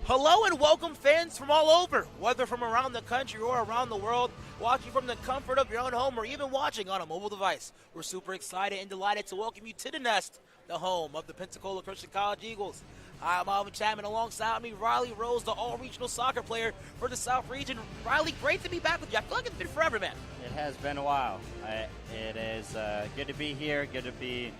Hello and welcome fans from all over, whether from around the country or around the world, watching from the comfort of your own home or even watching on a mobile device. We're super excited and delighted to welcome you to the Nest, the home of the Pensacola Christian College Eagles. I'm Alvin Chapman. Alongside me, Riley Rose, the all-regional soccer player for the South Region. Riley, great to be back with you. I feel like it's been forever, man. It has been a while. It is good to be here, good to be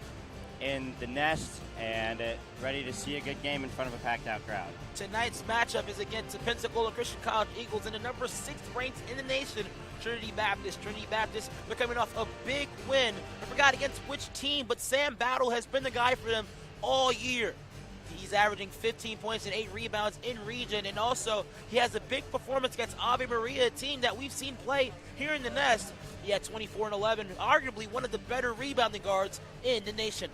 in the Nest, and ready to see a good game in front of a packed-out crowd. Tonight's matchup is against the Pensacola Christian College Eagles and the number 6th ranked in the nation, Trinity Baptist. Trinity Baptist, they're coming off a big win. I forgot against which team, but Sam Battle has been the guy for them all year. He's averaging 15 points and 8 rebounds in region, and also he has a big performance against Ave Maria, a team that we've seen play here in the Nest. He had 24 and 11, arguably one of the better rebounding guards in the nation.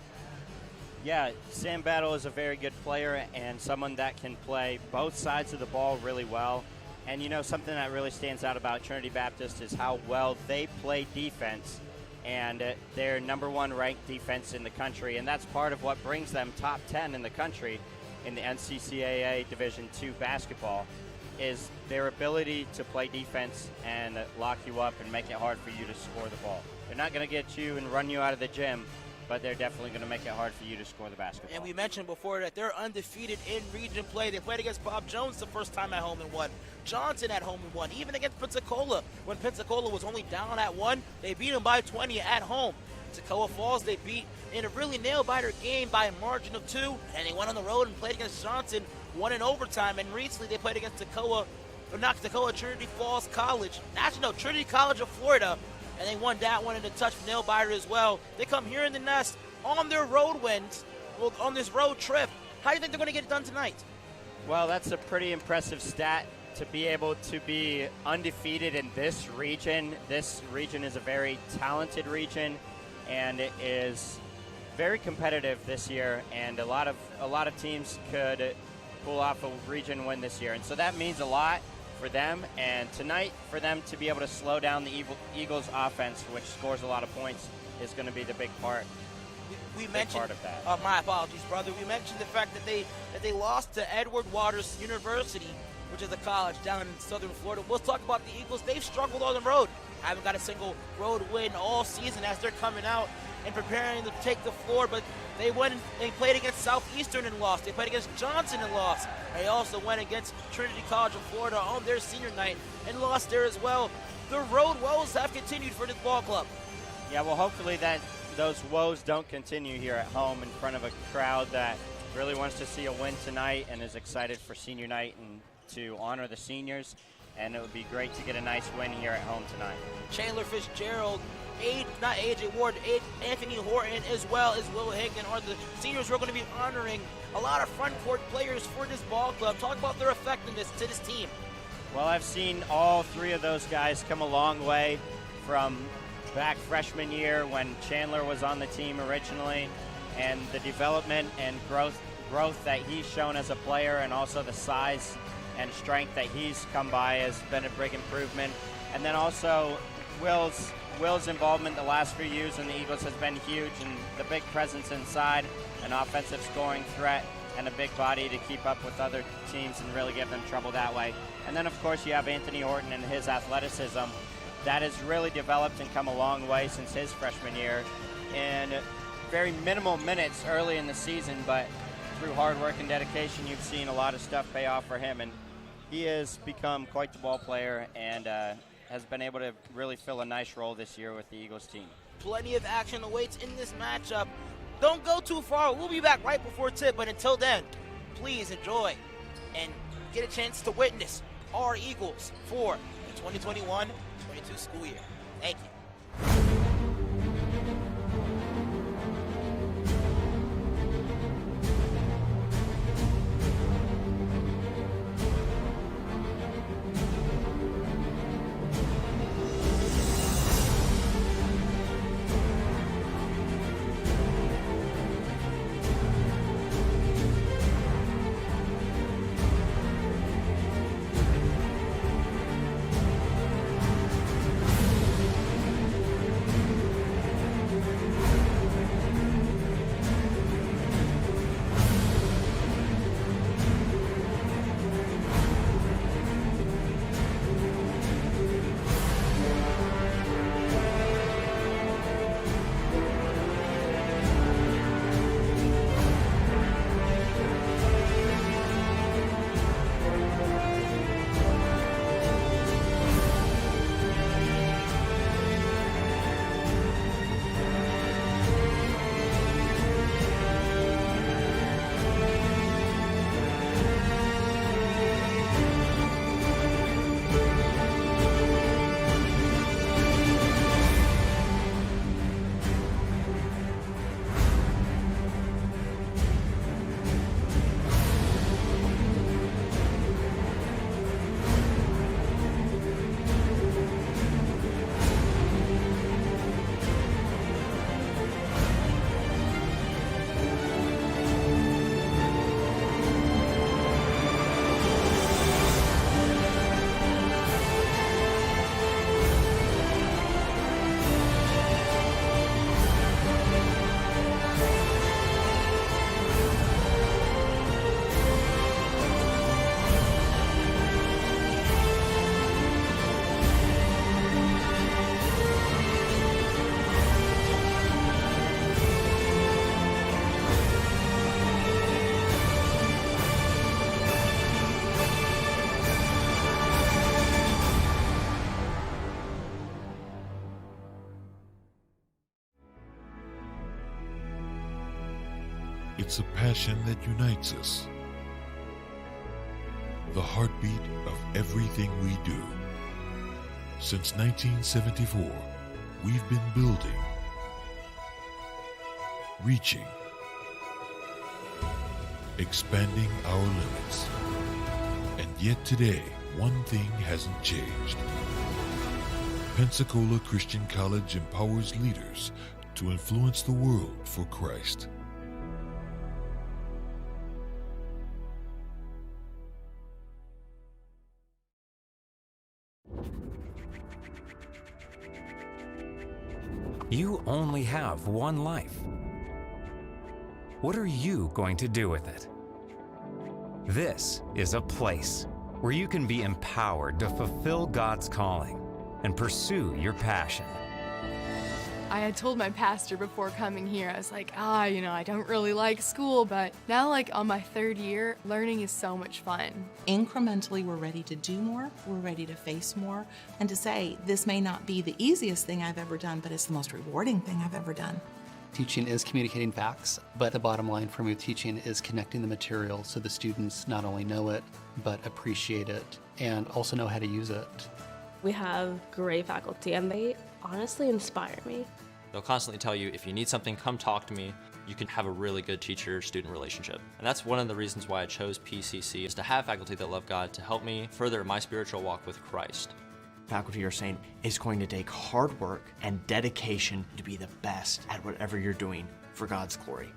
Yeah, Sam Battle is a very good player and someone that can play both sides of the ball really well. And you know, something that really stands out about Trinity Baptist is how well they play defense, and they're number 1 ranked defense in the country, and that's part of what brings them top 10 in the country in the NCCAA Division II basketball, is their ability to play defense and lock you up and make it hard for you to score the ball. They're not going to get you and run you out of the gym, but they're definitely going to make it hard for you to score the basketball. And we mentioned before that they're undefeated in region play. They played against Bob Jones the first time at home and won. Johnson at home and won. Even against Pensacola, when Pensacola was only down at 1, they beat them by 20 at home. Toccoa Falls they beat in a really nail-biter game by a margin of 2, and they went on the road and played against Johnson, won in overtime. And recently they played against Trinity Falls College. Actually, no, Trinity College of Florida, and they won that one in a touch nail-biter as well. They come here in the Nest on their road wins, on this road trip. How do you think they're going to get it done tonight? Well, that's a pretty impressive stat to be able to be undefeated in this region. This region is a very talented region, and it is very competitive this year, and a lot of teams could pull off a region win this year, and so that means a lot for them, and tonight for them to be able to slow down the Eagles offense, which scores a lot of points, is going to be the big part. We mentioned part of that. My apologies, brother. We mentioned the fact that they lost to Edward Waters University, which is a college down in southern Florida. We'll talk about the Eagles. They've struggled on the road. Haven't got a single road win all season as they're coming out and preparing to take the floor, but they went and they played against Southeastern and lost. They played against Johnson and lost. They also went against Trinity College of Florida on their senior night and lost there as well. The road woes have continued for this ball club. Yeah, well, hopefully that those woes don't continue here at home in front of a crowd that really wants to see a win tonight and is excited for senior night and to honor the seniors. And it would be great to get a nice win here at home tonight. Chandler Fitzgerald, Anthony Horton, as well as Will Higdon are the seniors who are going to be honoring a lot of front court players for this ball club. Talk about their effectiveness to this team. Well, I've seen all 3 of those guys come a long way from back freshman year when Chandler was on the team originally, and the development and growth that he's shown as a player, and also the size and strength that he's come by has been a big improvement. And then also Will's involvement the last few years in the Eagles has been huge, and the big presence inside, an offensive scoring threat, and a big body to keep up with other teams and really give them trouble that way. And then, of course, you have Anthony Horton and his athleticism that has really developed and come a long way since his freshman year. And very minimal minutes early in the season, but through hard work and dedication, you've seen a lot of stuff pay off for him. And he has become quite the ball player and has been able to really fill a nice role this year with the Eagles team. Plenty of action awaits in this matchup. Don't go too far. We'll be back right before tip, but until then, please enjoy and get a chance to witness our Eagles for the 2021-22 school year. Thank you. It's a passion that unites us, the heartbeat of everything we do. Since 1974, we've been building, reaching, expanding our limits. And yet today, one thing hasn't changed. Pensacola Christian College empowers leaders to influence the world for Christ. You only have one life. What are you going to do with it? This is a place where you can be empowered to fulfill God's calling and pursue your passion. I had told my pastor before coming here, I was like, I don't really like school, but now on my third year, learning is so much fun. Incrementally, we're ready to do more, we're ready to face more, and to say, this may not be the easiest thing I've ever done, but it's the most rewarding thing I've ever done. Teaching is communicating facts, but the bottom line for me with teaching is connecting the material so the students not only know it, but appreciate it and also know how to use it. We have great faculty and they honestly inspire me. They'll constantly tell you, if you need something, come talk to me. You can have a really good teacher-student relationship. And that's one of the reasons why I chose PCC, is to have faculty that love God to help me further my spiritual walk with Christ. Faculty are saying it's going to take hard work and dedication to be the best at whatever you're doing for God's glory.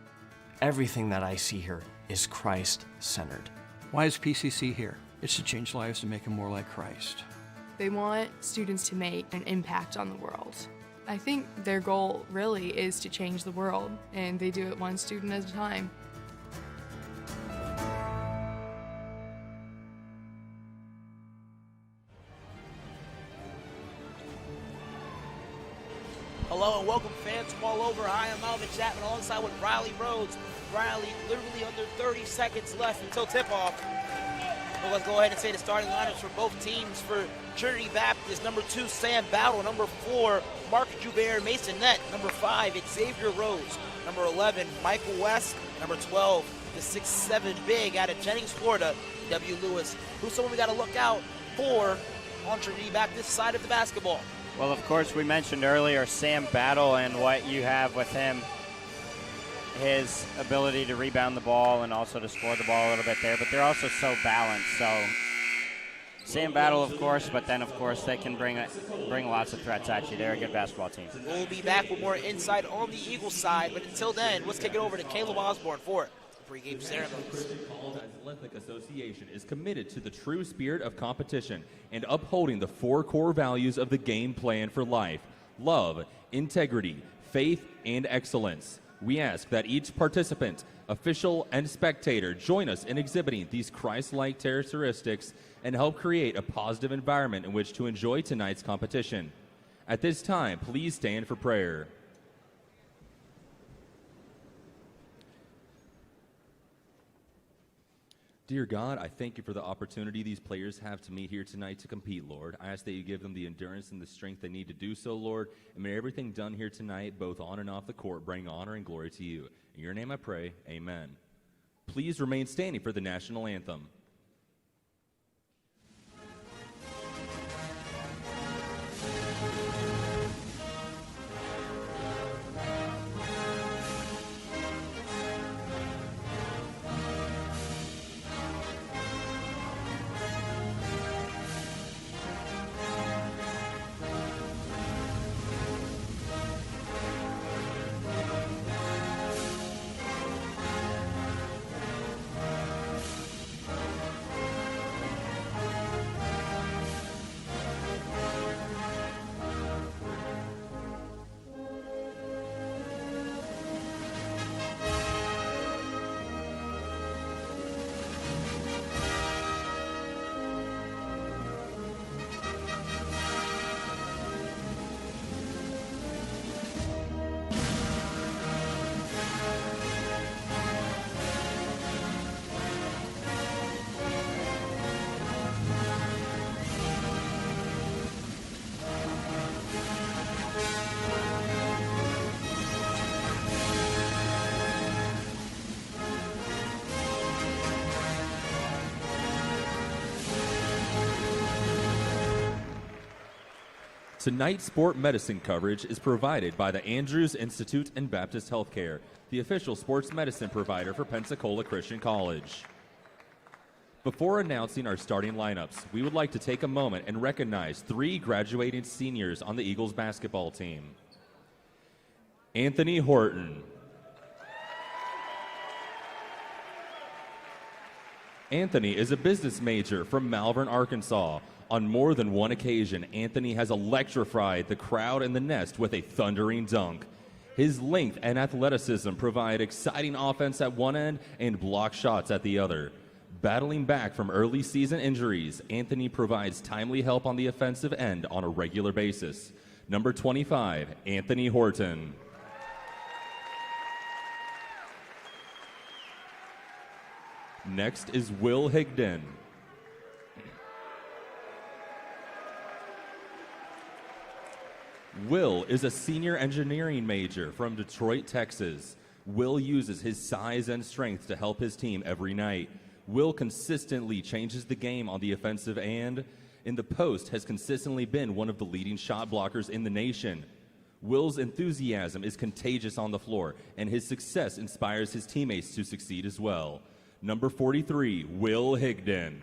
Everything that I see here is Christ-centered. Why is PCC here? It's to change lives and make them more like Christ. They want students to make an impact on the world. I think their goal really is to change the world, and they do it one student at a time. Hello and welcome fans from all over. Hi, I'm Alvin Chapman alongside with Riley Rhodes. Riley, literally under 30 seconds left until tip-off. Well, let's go ahead and say the starting lineups for both teams. For Trinity Baptist, number 2, Sam Battle. Number 4, Mark Joubert, Mason Nett. Number 5, Xavier Rose. Number 11, Michael West. Number 12, the 6'7" big out of Jennings, Florida, W. Lewis. Who's someone we got to look out for on Trinity Baptist side of the basketball? Well, of course, we mentioned earlier Sam Battle and what you have with him. His ability to rebound the ball and also to score the ball a little bit there, but they're also so balanced. So Sam Battle, of course, but then, of course, they can bring lots of threats at you. They're a good basketball team. We'll be back with more insight on the Eagles side, but until then, let's kick it over to Caleb Osborne for pregame ceremonies. College Athletic Association is committed to the true spirit of competition and upholding the 4 core values of the game plan for life: love, integrity, faith, and excellence. We ask that each participant, official, and spectator join us in exhibiting these Christ-like characteristics and help create a positive environment in which to enjoy tonight's competition. At this time, please stand for prayer. Dear God, I thank you for the opportunity these players have to meet here tonight to compete, Lord. I ask that you give them the endurance and the strength they need to do so, Lord, and may everything done here tonight, both on and off the court, bring honor and glory to you. In your name I pray, amen. Please remain standing for the national anthem. Tonight's sport medicine coverage is provided by the Andrews Institute and Baptist Healthcare, the official sports medicine provider for Pensacola Christian College. Before announcing our starting lineups, we would like to take a moment and recognize 3 graduating seniors on the Eagles basketball team. Anthony Horton. Anthony is a business major from Malvern, Arkansas. On more than one occasion, Anthony has electrified the crowd in the nest with a thundering dunk. His length and athleticism provide exciting offense at one end and block shots at the other. Battling back from early season injuries, Anthony provides timely help on the offensive end on a regular basis. Number 25, Anthony Horton. Next is Will Higdon. Will is a senior engineering major from Detroit, Texas. Will uses his size and strength to help his team every night. Will consistently changes the game on the offensive and, in the post, has consistently been one of the leading shot blockers in the nation. Will's enthusiasm is contagious on the floor, and his success inspires his teammates to succeed as well. Number 43, Will Higdon.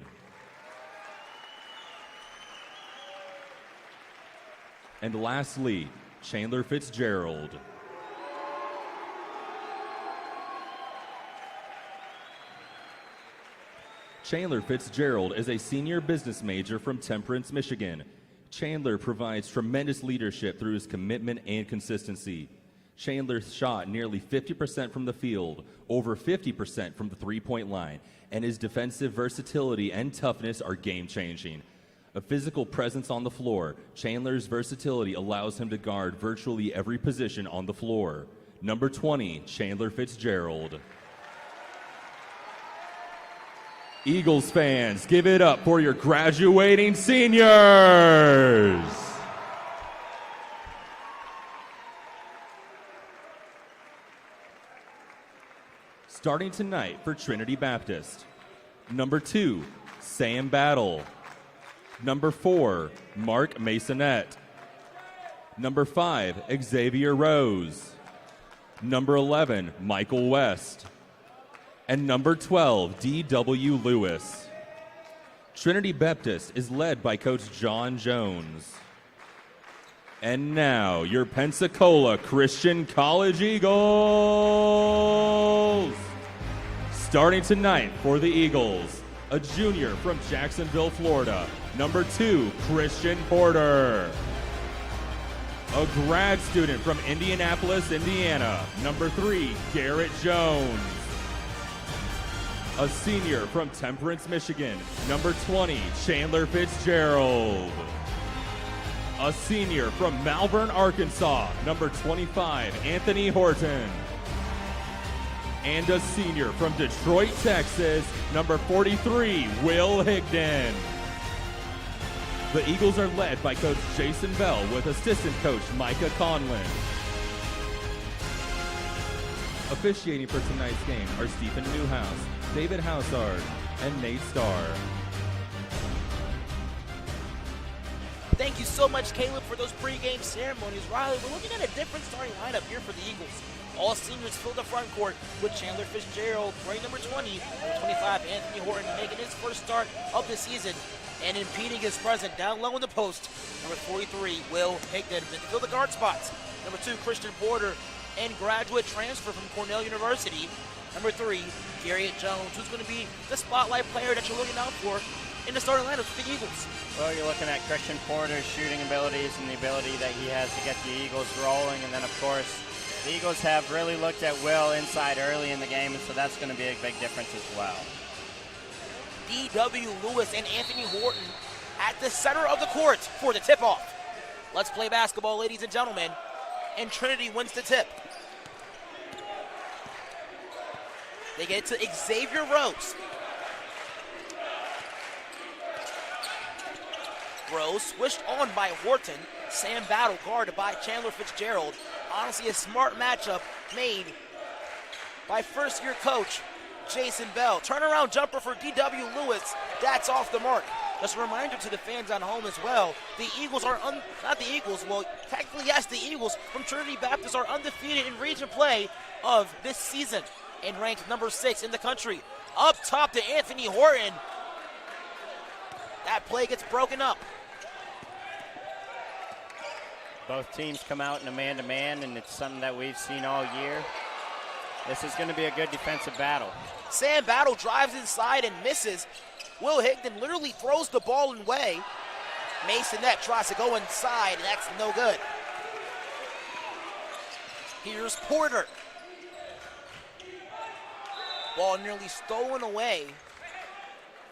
And lastly, Chandler Fitzgerald. Chandler Fitzgerald is a senior business major from Temperance, Michigan. Chandler provides tremendous leadership through his commitment and consistency. Chandler shot nearly 50% from the field, over 50% from the three-point line, and his defensive versatility and toughness are game-changing. A physical presence on the floor, Chandler's versatility allows him to guard virtually every position on the floor. Number 20, Chandler Fitzgerald. Eagles fans, give it up for your graduating seniors. Starting tonight for Trinity Baptist. Number 2, Sam Battle. Number 4, Mark Masonette. Number 5, Xavier Rose. Number 11, Michael West. And number 12, D.W. Lewis. Trinity Baptist is led by Coach John Jones. And now, your Pensacola Christian College Eagles. Starting tonight for the Eagles, a junior from Jacksonville, Florida, number 2, Christian Porter. A grad student from Indianapolis, Indiana, number 3, Garrett Jones. A senior from Temperance, Michigan, number 20, Chandler Fitzgerald. A senior from Malvern, Arkansas, number 25, Anthony Horton. And a senior from Detroit, Texas, number 43, Will Higdon. The Eagles are led by Coach Jason Bell with assistant coach Micah Conlin. Officiating for tonight's game are Stephen Newhouse, David Houssard, and Nate Starr. Thank you so much, Caleb, for those pregame ceremonies. Riley, we're looking at a different starting lineup here for the Eagles. All seniors fill the front court with Chandler Fitzgerald wearing number 20, number 25, Anthony Horton making his first start of the season and impeding his present down low in the post. Number 43, Will Higdon, to fill the guard spots. Number 2, Christian Porter, and graduate transfer from Cornell University. Number 3, Garrett Jones, who's going to be the spotlight player that you're looking out for in the starting lineup for the Eagles. Well, you're looking at Christian Porter's shooting abilities and the ability that he has to get the Eagles rolling. And then, of course, the Eagles have really looked at Will inside early in the game, and so that's going to be a big difference as well. D.W. Lewis and Anthony Horton at the center of the court for the tip-off. Let's play basketball, ladies and gentlemen. And Trinity wins the tip. They get it to Xavier Rose. Rose switched on by Horton. Sam Battle guarded by Chandler Fitzgerald. Honestly, a smart matchup made by first-year coach Jason Bell. Turnaround jumper for D.W. Lewis. That's off the mark. Just a reminder to the fans on home as well, the Eagles are, not the Eagles, well, technically yes, the Eagles from Trinity Baptist are undefeated in region play of this season and ranked number 6 in the country. Up top to Anthony Horton. That play gets broken up. Both teams come out in a man-to-man, and it's something that we've seen all year. This is going to be a good defensive battle. Sam Battle drives inside and misses. Will Higdon literally throws the ball away. Masonette tries to go inside, and that's no good. Here's Porter. Ball nearly stolen away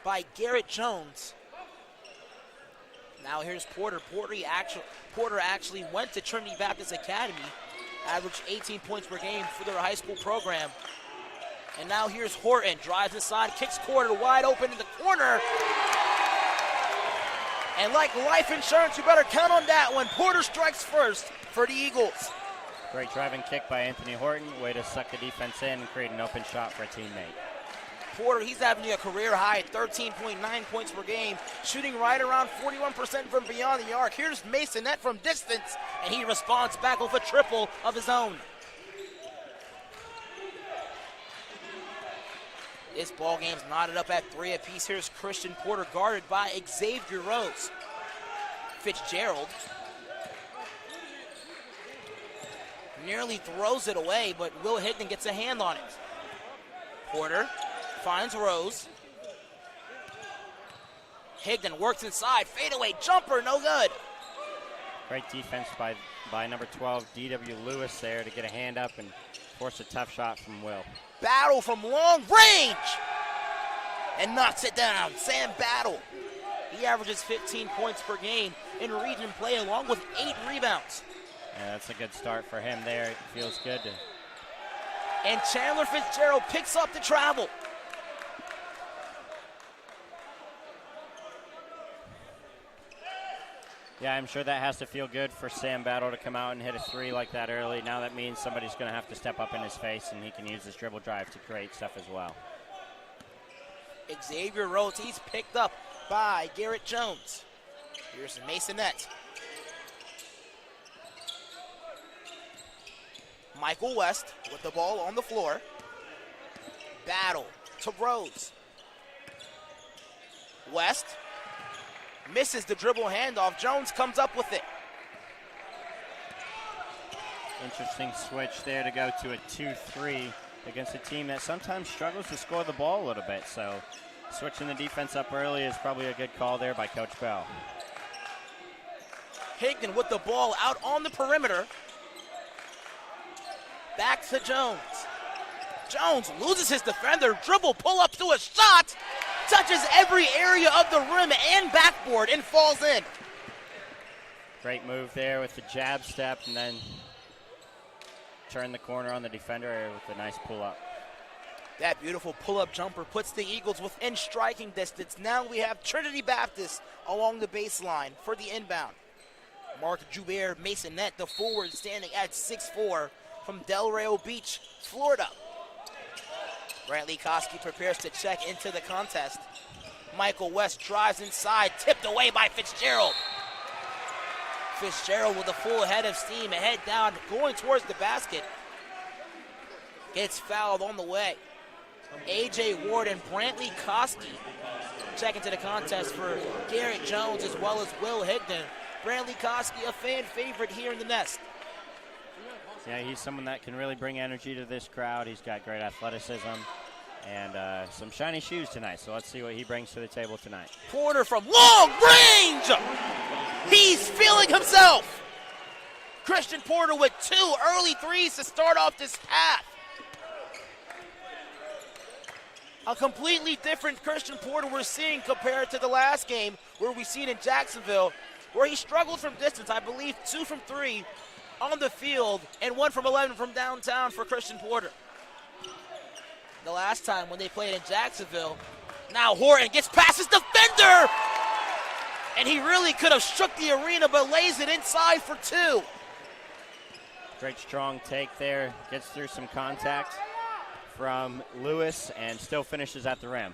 by Garrett Jones. Now here's Porter. Porter actually went to Trinity Baptist Academy, averaged 18 points per game for their high school program. And now here's Horton, drives inside, kicks Porter wide open in the corner. And like life insurance, you better count on that one. Porter strikes first for the Eagles. Great driving kick by Anthony Horton. Way to suck the defense in and create an open shot for a teammate. Porter, he's having a career high at 13.9 points per game, shooting right around 41% from beyond the arc. Here's Masonette from distance, and he responds back with a triple of his own. This ball game's knotted up at 3 apiece. Here's Christian Porter guarded by Xavier Rose. Fitzgerald nearly throws it away, but Will Higdon gets a hand on it. Porter finds Rose. Higdon works inside, fadeaway jumper, no good. Great defense by number 12, D.W. Lewis there to get a hand up and force a tough shot from Will. Battle from long range and knocks it down. Sam Battle. He averages 15 points per game in region play along with 8 rebounds. Yeah, that's a good start for him there. It feels good. And Chandler Fitzgerald picks up the travel. Yeah, I'm sure that has to feel good for Sam Battle to come out and hit a 3 like that early. Now that means somebody's going to have to step up in his face, and he can use his dribble drive to create stuff as well. Xavier Rhodes, he's picked up by Garrett Jones. Here's Masonette. Michael West with the ball on the floor. Battle to Rhodes. West misses the dribble handoff. Jones comes up with it. Interesting switch there to go to a 2-3 against a team that sometimes struggles to score the ball a little bit. So switching the defense up early is probably a good call there by Coach Bell. Higdon with the ball out on the perimeter. Back to Jones. Jones loses his defender. Dribble, pull up to a shot. Touches every area of the rim and backboard and falls in. Great move there with the jab step and then turn the corner on the defender with a nice pull-up. That beautiful pull-up jumper puts the Eagles within striking distance. Now we have Trinity Baptist along the baseline for the inbound. Mark Joubert Masonette, the forward, standing at 6'4", from Delray Beach, Florida. Brantley Koski prepares to check into the contest. Michael West drives inside, tipped away by Fitzgerald. Fitzgerald with a full head of steam, a head down, going towards the basket. Gets fouled on the way. A.J. Ward and Brantley Koski check into the contest for Garrett Jones as well as Will Higdon. Brantley Koski, a fan favorite here in the Nest. Yeah, he's someone that can really bring energy to this crowd. He's got great athleticism and some shiny shoes tonight. So let's see what he brings to the table tonight. Porter from long range. He's feeling himself. Christian Porter with 2 early threes to start off this half. A completely different Christian Porter we're seeing compared to the last game where we seen in Jacksonville, where he struggled from distance. I believe 2 from 3 on the field and 1 from 11 from downtown for Christian Porter. The last time when they played in Jacksonville, now Horton gets past his defender, and he really could have shook the arena but lays it inside for 2. Great strong take there, gets through some contact from Lewis and still finishes at the rim.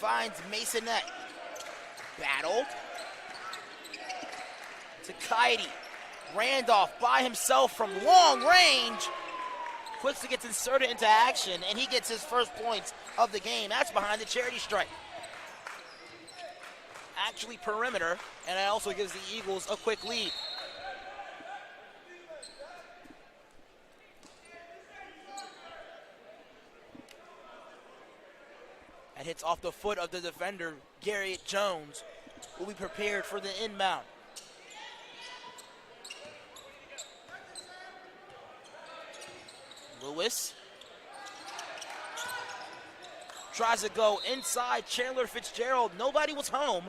finds Masonette. Battle to Kaidi. Randolph by himself from long range. Quickly gets inserted into action, and he gets his first points of the game. That's behind the charity stripe. Actually perimeter, and it also gives the Eagles a quick lead. That hits off the foot of the defender, Garrett Jones, will be prepared for the inbound. Lewis tries to go inside Chandler Fitzgerald. Nobody was home.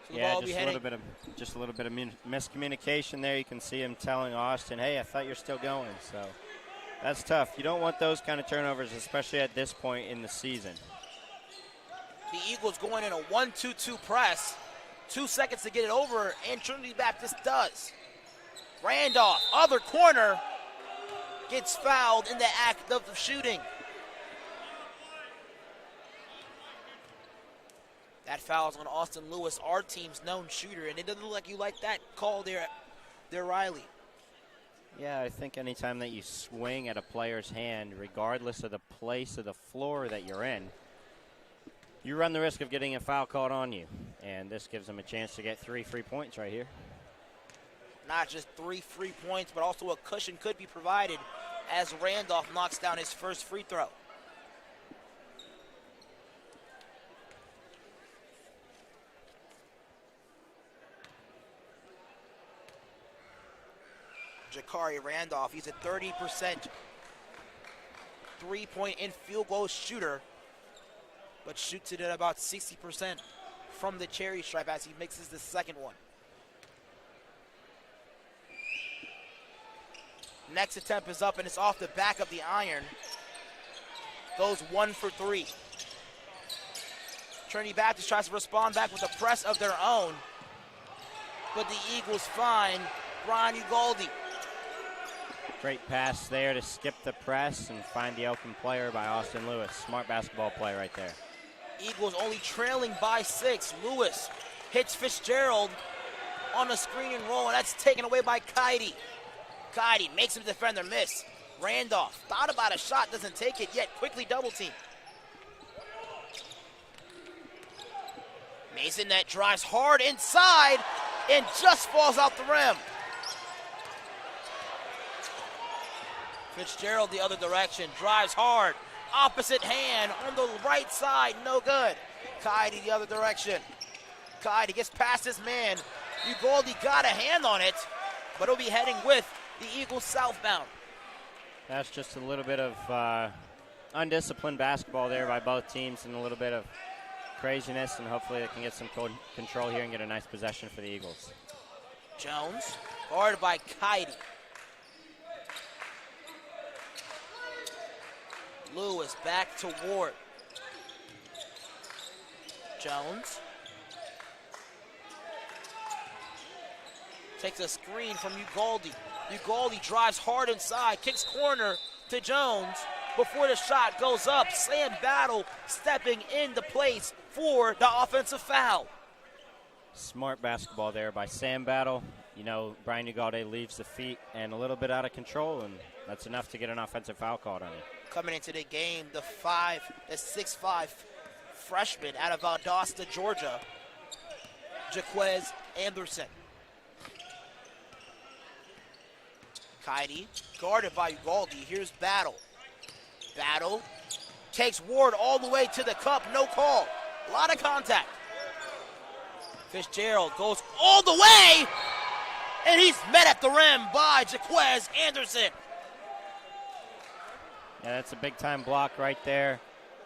So the ball will be heading. Just a little bit of miscommunication there. You can see him telling Austin, hey, I thought you're still going. So that's tough. You don't want those kind of turnovers, especially at this point in the season. The Eagles going in a 1-2-2 press. 2 seconds to get it over, and Trinity Baptist does. Randolph, other corner, gets fouled in the act of shooting. That foul's on Austin Lewis, our team's known shooter, and it doesn't look like you like that call there, Riley. Yeah, I think anytime that you swing at a player's hand, regardless of the place of the floor that you're in, you run the risk of getting a foul called on you. And this gives them a chance to get 3 free points right here. Not just 3 free points, but also a cushion could be provided as Randolph knocks down his first free throw. Jakari Randolph, he's a 30% three-point and field goal shooter, but shoots it at about 60% from the cherry stripe as he mixes the second one. Next attempt is up, and it's off the back of the iron. Goes 1 for 3. Trinity Baptist tries to respond back with a press of their own, but the Eagles find Brian Ugaldi. Great pass there to skip the press and find the open player by Austin Lewis. Smart basketball play right there. Eagles only trailing by 6. Lewis hits Fitzgerald on a screen and roll, and that's taken away by Kaidi. Kaidi makes him defender miss. Randolph thought about a shot, doesn't take it yet. Quickly double team. Masonette drives hard inside and just falls out the rim. Fitzgerald the other direction, drives hard. Opposite hand on the right side, no good. Kaidi the other direction. Kaidi gets past his man. Ugaldi got a hand on it, but he'll be heading with the Eagles southbound. That's just a little bit of undisciplined basketball there by both teams and a little bit of craziness, and hopefully they can get some control here and get a nice possession for the Eagles. Jones, guarded by Kaidi. Lewis back to Ward. Jones takes a screen from Ugaldi. Ugaldi drives hard inside, kicks corner to Jones. Before the shot goes up, Sam Battle stepping into place for the offensive foul. Smart basketball there by Sam Battle. You know, Brian Ugalde leaves the feet and a little bit out of control, and that's enough to get an offensive foul called on him. Coming into the game, the 6'5" freshman out of Valdosta, Georgia, Jaquez Anderson. Kaidi, guarded by Ugaldi. Here's Battle. Battle takes Ward all the way to the cup, no call. A lot of contact. Fitzgerald goes all the way, and he's met at the rim by Jaquez Anderson. Yeah, that's a big-time block right there.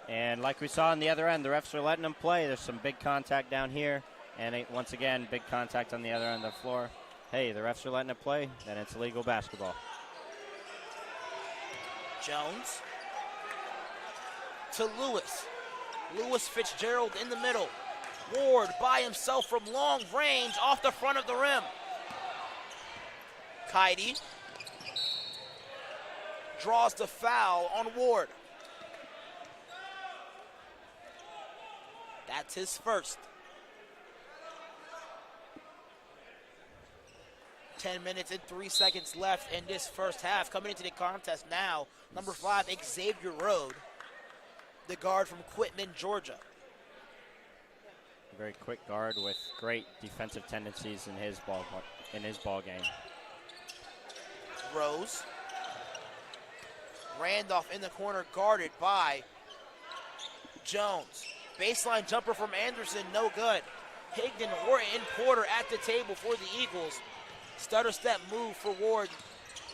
And like we saw on the other end, the refs are letting them play. There's some big contact down here. And once again, big contact on the other end of the floor. Hey, the refs are letting it play, then it's legal basketball. Jones to Lewis. Lewis Fitzgerald in the middle. Ward by himself from long range off the front of the rim. Kaidi draws the foul on Ward. That's his first. 10 minutes and 3 seconds left in this first half. Coming into the contest now, number 5, Xavier Road, the guard from Quitman, Georgia. Very quick guard with great defensive tendencies in his ball game. Rose. Randolph in the corner, guarded by Jones. Baseline jumper from Anderson, no good. Higdon, Horton, and Porter at the table for the Eagles. Stutter step move for Ward.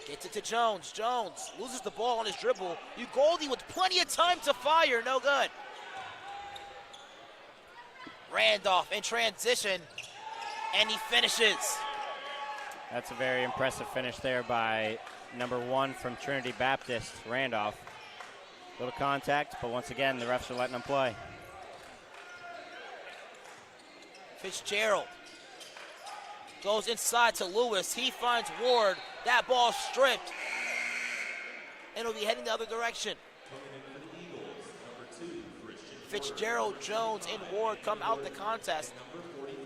Gets it to Jones. Jones loses the ball on his dribble. Ugoldi with plenty of time to fire, no good. Randolph in transition, and he finishes. That's a very impressive finish there by number 1 from Trinity Baptist, Randolph. Little contact, but once again, the refs are letting him play. Fitzgerald goes inside to Lewis. He finds Ward. That ball stripped, and it'll be heading the other direction. Fitzgerald, Jones, and Ward come out the contest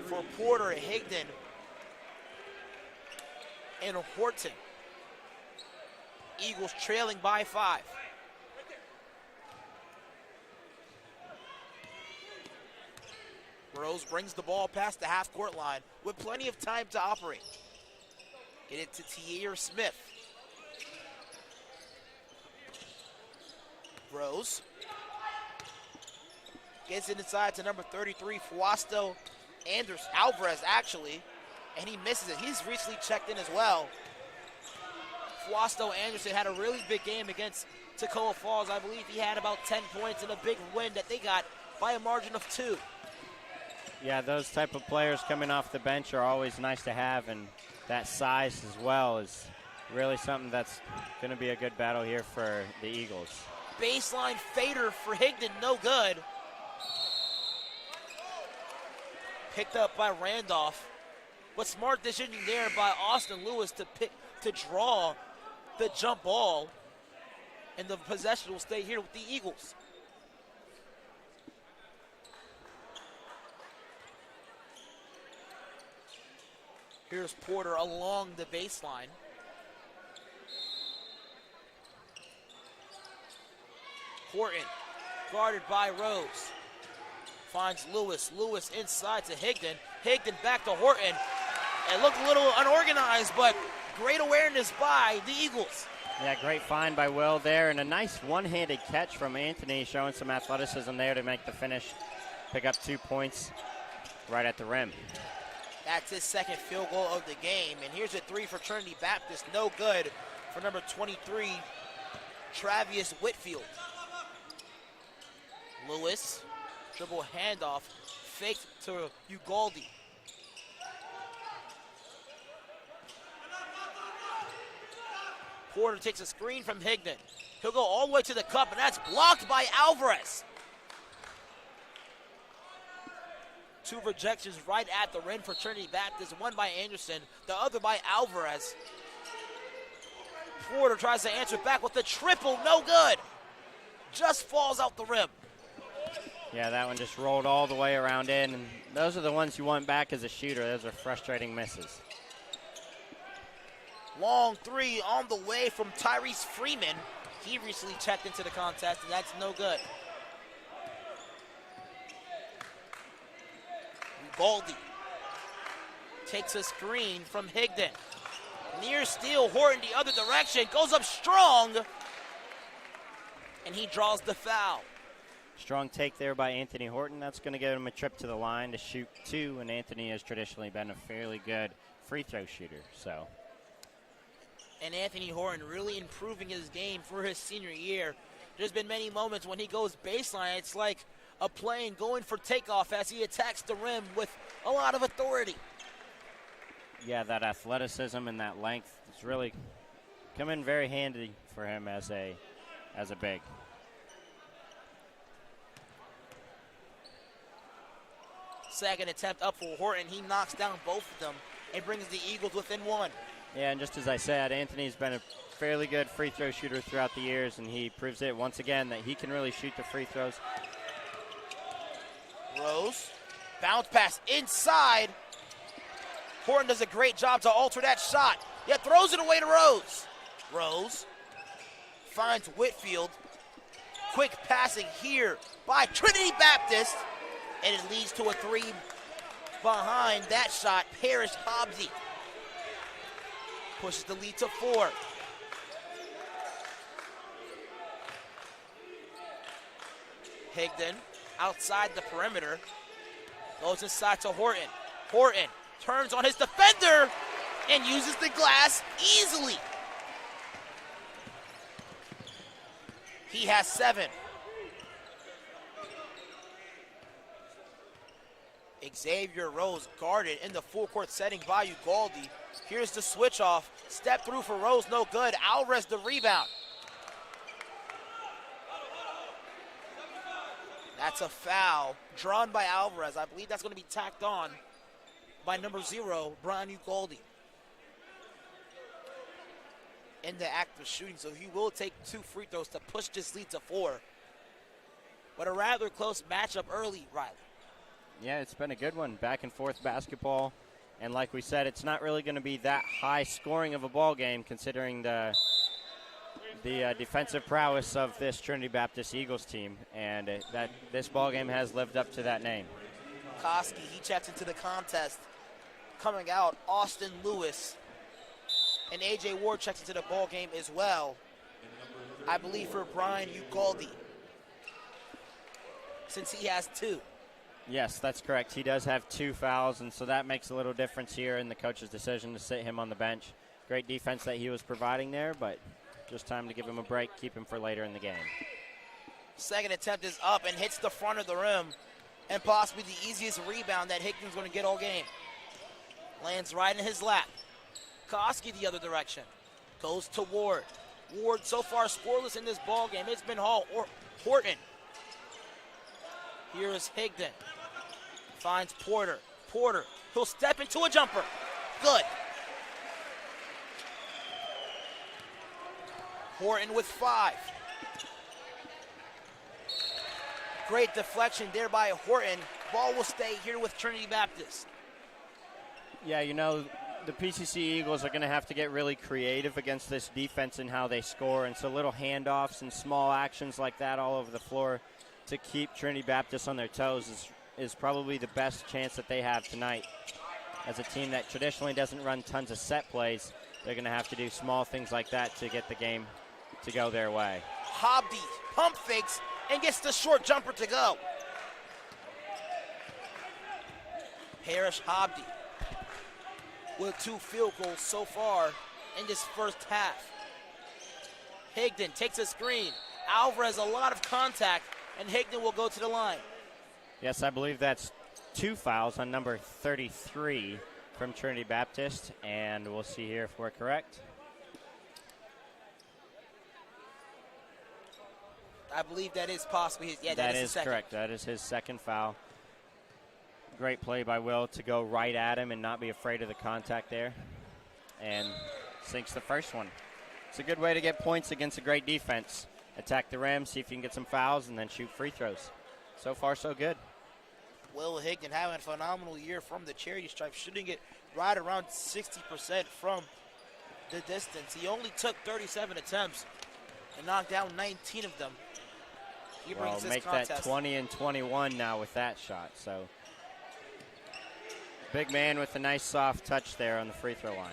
for Porter, Higdon, and Horton. Eagles trailing by 5. Rose brings the ball past the half-court line with plenty of time to operate. Get it to Tier Smith. Rose gets it inside to number 33, Fausto Alvarez, actually, and he misses it. He's recently checked in as well. Fausto Anderson had a really big game against Toccoa Falls. I believe he had about 10 points in a big win that they got by a margin of 2. Yeah, those type of players coming off the bench are always nice to have, and that size as well is really something that's going to be a good battle here for the Eagles. Baseline fader for Higdon, no good. Picked up by Randolph, but smart decision there by Austin Lewis to draw the jump ball, and the possession will stay here with the Eagles. Here's Porter along the baseline. Horton, guarded by Rose. Finds Lewis. Lewis inside to Higdon. Higdon back to Horton. It looked a little unorganized, but great awareness by the Eagles. Yeah, great find by Will there, and a nice one-handed catch from Anthony, showing some athleticism there to make the finish. Pick up 2 points right at the rim. That's his second field goal of the game. And here's a 3 for Trinity Baptist. No good for number 23, Travius Whitfield. Lewis, dribble handoff, faked to Ugoldi. Porter takes a screen from Higdon. He'll go all the way to the cup, and that's blocked by Alvarez. 2 rejections right at the rim for Trinity Baptist, one by Anderson, the other by Alvarez. Porter tries to answer back with the triple, no good. Just falls out the rim. Yeah, that one just rolled all the way around in, and those are the ones you want back as a shooter. Those are frustrating misses. Long 3 on the way from Tyrese Freeman. He recently checked into the contest, and that's no good. Baldy takes a screen from Higdon. Near steal, Horton the other direction, goes up strong, and he draws the foul. Strong take there by Anthony Horton. That's going to give him a trip to the line to shoot 2, and Anthony has traditionally been a fairly good free throw shooter. And Anthony Horton really improving his game for his senior year. There's been many moments when he goes baseline, it's like a plane going for takeoff as he attacks the rim with a lot of authority. Yeah, that athleticism and that length is really come in very handy for him as a big. Second attempt up for Horton. He knocks down both of them and brings the Eagles within 1. Yeah, and just as I said, Anthony's been a fairly good free throw shooter throughout the years, and he proves it once again that he can really shoot the free throws. Rose, bounce pass inside. Horton does a great job to alter that shot, yet throws it away to Rose. Rose finds Whitfield. Quick passing here by Trinity Baptist, and it leads to a three behind that shot. Parrish Hobbsy pushes the lead to 4. Higdon outside the perimeter, goes inside to Horton. Horton turns on his defender and uses the glass easily. He has 7. Xavier Rose guarded in the full court setting by Ugaldi. Here's the switch off. Step through for Rose, no good. Alvarez the rebound. That's a foul drawn by Alvarez. I believe that's going to be tacked on by number 0, Brian Ugaldi. In the act of shooting, so he will take 2 free throws to push this lead to 4. But a rather close matchup early, Riley. Yeah, it's been a good one, back and forth basketball. And like we said, it's not really going to be that high scoring of a ball game considering the defensive prowess of this Trinity Baptist Eagles team. And that this ball game has lived up to that name. Koski, he checks into the contest. Coming out, Austin Lewis. And A.J. Ward checks into the ball game as well. I believe for Brian Ugaldi, since he has 2. Yes, that's correct. He does have 2 fouls, and so that makes a little difference here in the coach's decision to sit him on the bench. Great defense that he was providing there, but just time to give him a break, keep him for later in the game. Second attempt is up and hits the front of the rim, and possibly the easiest rebound that Higgins going to get all game. Lands right in his lap. Koski the other direction. Goes to Ward. Ward so far scoreless in this ball game. It's been Horton. Here is Higdon. Finds Porter. Porter, he'll step into a jumper. Good. Horton with 5. Great deflection there by Horton. Ball will stay here with Trinity Baptist. Yeah, you know, the PCC Eagles are going to have to get really creative against this defense and how they score. And so little handoffs and small actions like that all over the floor to keep Trinity Baptist on their toes is probably the best chance that they have tonight. As a team that traditionally doesn't run tons of set plays, they're going to have to do small things like that to get the game to go their way. Hobbs pump fakes and gets the short jumper to go. Parrish Hobbs with 2 field goals so far in this first half. Higdon takes a screen. Alvarez a lot of contact, and Higdon will go to the line. Yes, I believe that's 2 fouls on number 33 from Trinity Baptist, and we'll see here if we're correct. I believe that is possibly his. Yeah, that is his second. Correct. That is his second foul. Great play by Will to go right at him and not be afraid of the contact there, and sinks the first one. It's a good way to get points against a great defense. Attack the rim, see if you can get some fouls, and then shoot free throws. So far, so good. Will Higdon having a phenomenal year from the charity stripe, shooting it right around 60% from the distance. He only took 37 attempts and knocked down 19 of them. He brings this make contest. That 20 and 21 now with that shot. So big man with a nice soft touch there on the free throw line.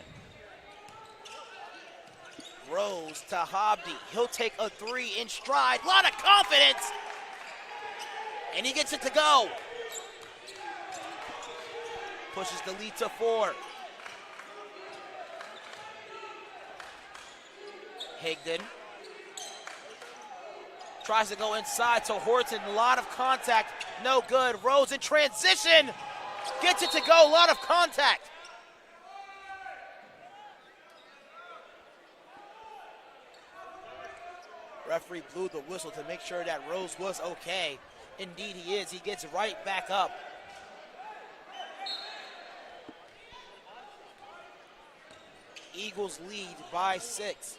Rose to Hobbs. He'll take a 3 in stride. A lot of confidence. And he gets it to go. Pushes the lead to 4. Higdon tries to go inside to Horton. A lot of contact. No good. Rose in transition. Gets it to go. A lot of contact. Referee blew the whistle to make sure that Rose was okay. Indeed he is. He gets right back up. Eagles lead by 6.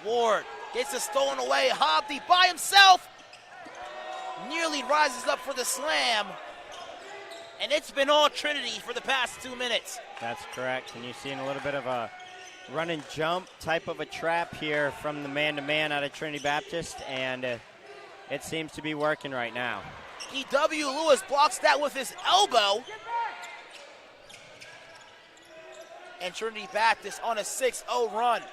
Ward Gets it stolen away. Hobby by himself. Nearly rises up for the slam. And it's been all Trinity for the past 2 minutes. That's correct. And you've seen a little bit of a run and jump type of a trap here from the man-to-man out of Trinity Baptist, and it seems to be working right now. D.W. Lewis blocks that with his elbow. And Trinity Baptist on a 6-0 run.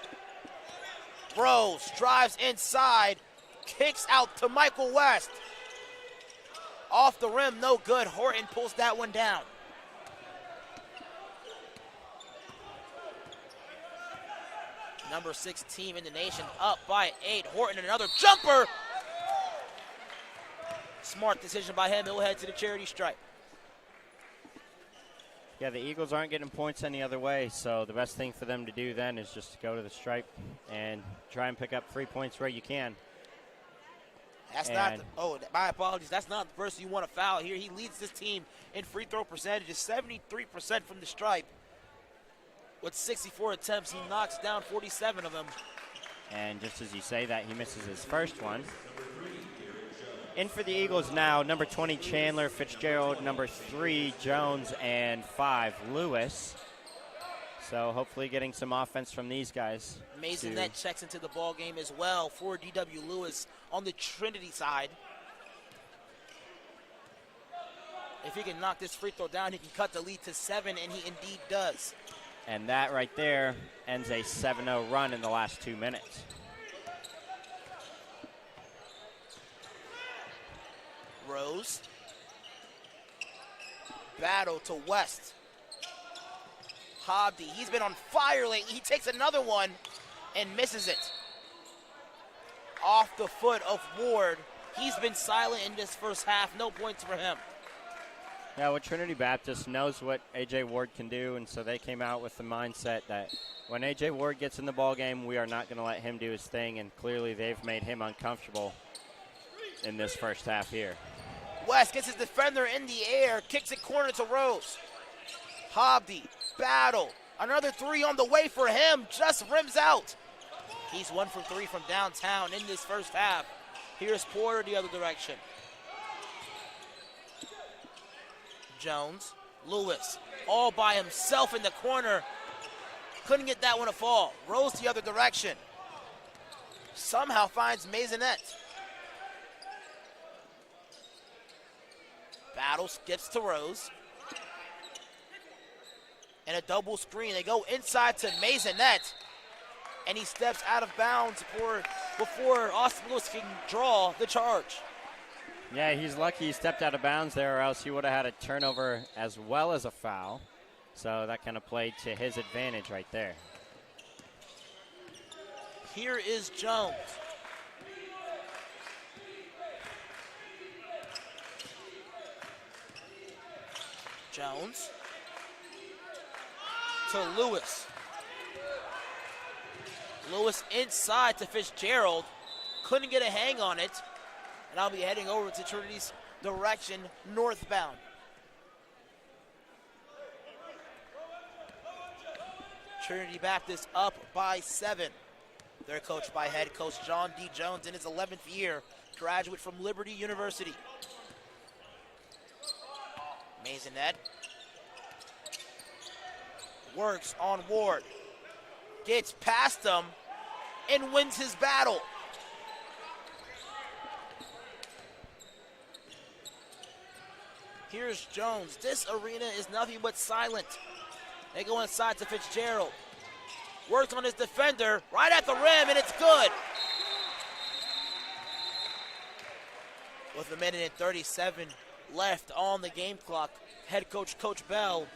Rose drives inside, kicks out to Michael West. Off the rim, no good. Horton pulls that one down. Number 6 team in the nation up by 8. Horton, another jumper. Smart decision by him. He'll head to the charity stripe. Yeah, the Eagles aren't getting points any other way, so the best thing for them to do then is just to go to the stripe and try and pick up 3 points where you can. That's not, my apologies. That's not the person you want to foul here. He leads this team in free throw percentages, 73% from the stripe. With 64 attempts, he knocks down 47 of them. And just as you say that, he misses his first one. In for the Eagles now, number 20, Chandler, Fitzgerald, number 3, Jones, and 5, Lewis. So hopefully getting some offense from these guys. Maisonette checks into the ball game as well for D.W. Lewis on the Trinity side. If he can knock this free throw down, he can cut the lead to 7, and he indeed does. And that right there ends a 7-0 run in the last 2 minutes. Rose. Battle to West. Hobby, he's been on fire lately. He takes another one and misses it. Off the foot of Ward. He's been silent in this first half. No points for him. Yeah, well, Trinity Baptist knows what A.J. Ward can do, and so they came out with the mindset that when A.J. Ward gets in the ball game, we are not going to let him do his thing, and clearly they've made him uncomfortable in this first half here. West gets his defender in the air, kicks it corner to Rose. Hobby, battle, another 3 on the way for him, just rims out. He's 1 for 3 from downtown in this first half. Here's Porter the other direction. Jones, Lewis, all by himself in the corner. Couldn't get that one to fall. Rose the other direction. Somehow finds Maisonette. Battle skips to Rose. And a double screen. They go inside to Maisonette. And he steps out of bounds before Austin Lewis can draw the charge. Yeah, he's lucky he stepped out of bounds there, or else he would have had a turnover as well as a foul. So that kind of played to his advantage right there. Here is Jones. Jones to Lewis. Lewis inside to Fitzgerald. Couldn't get a hang on it. And I'll be heading over to Trinity's direction, northbound. Trinity Baptist up by 7. They're coached by head coach John D. Jones in his 11th year, graduate from Liberty University. Maisonette works on Ward. Gets past him and wins his battle. Here's Jones. This arena is nothing but silent. They go inside to Fitzgerald. Works on his defender right at the rim, and it's good. With a minute and 37 left on the game clock, head coach Coach Bell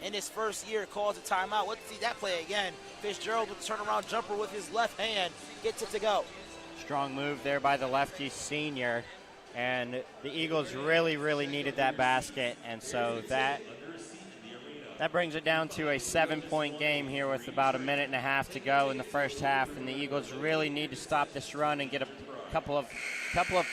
in his first year calls a timeout. Let's see that play again. Fitzgerald with a turnaround jumper with his left hand gets it to go. Strong move there by the lefty senior. And the Eagles really, really needed that basket. And so that brings it down to a 7-point game here with about a minute and a half to go in the first half. And the Eagles really need to stop this run and get a couple of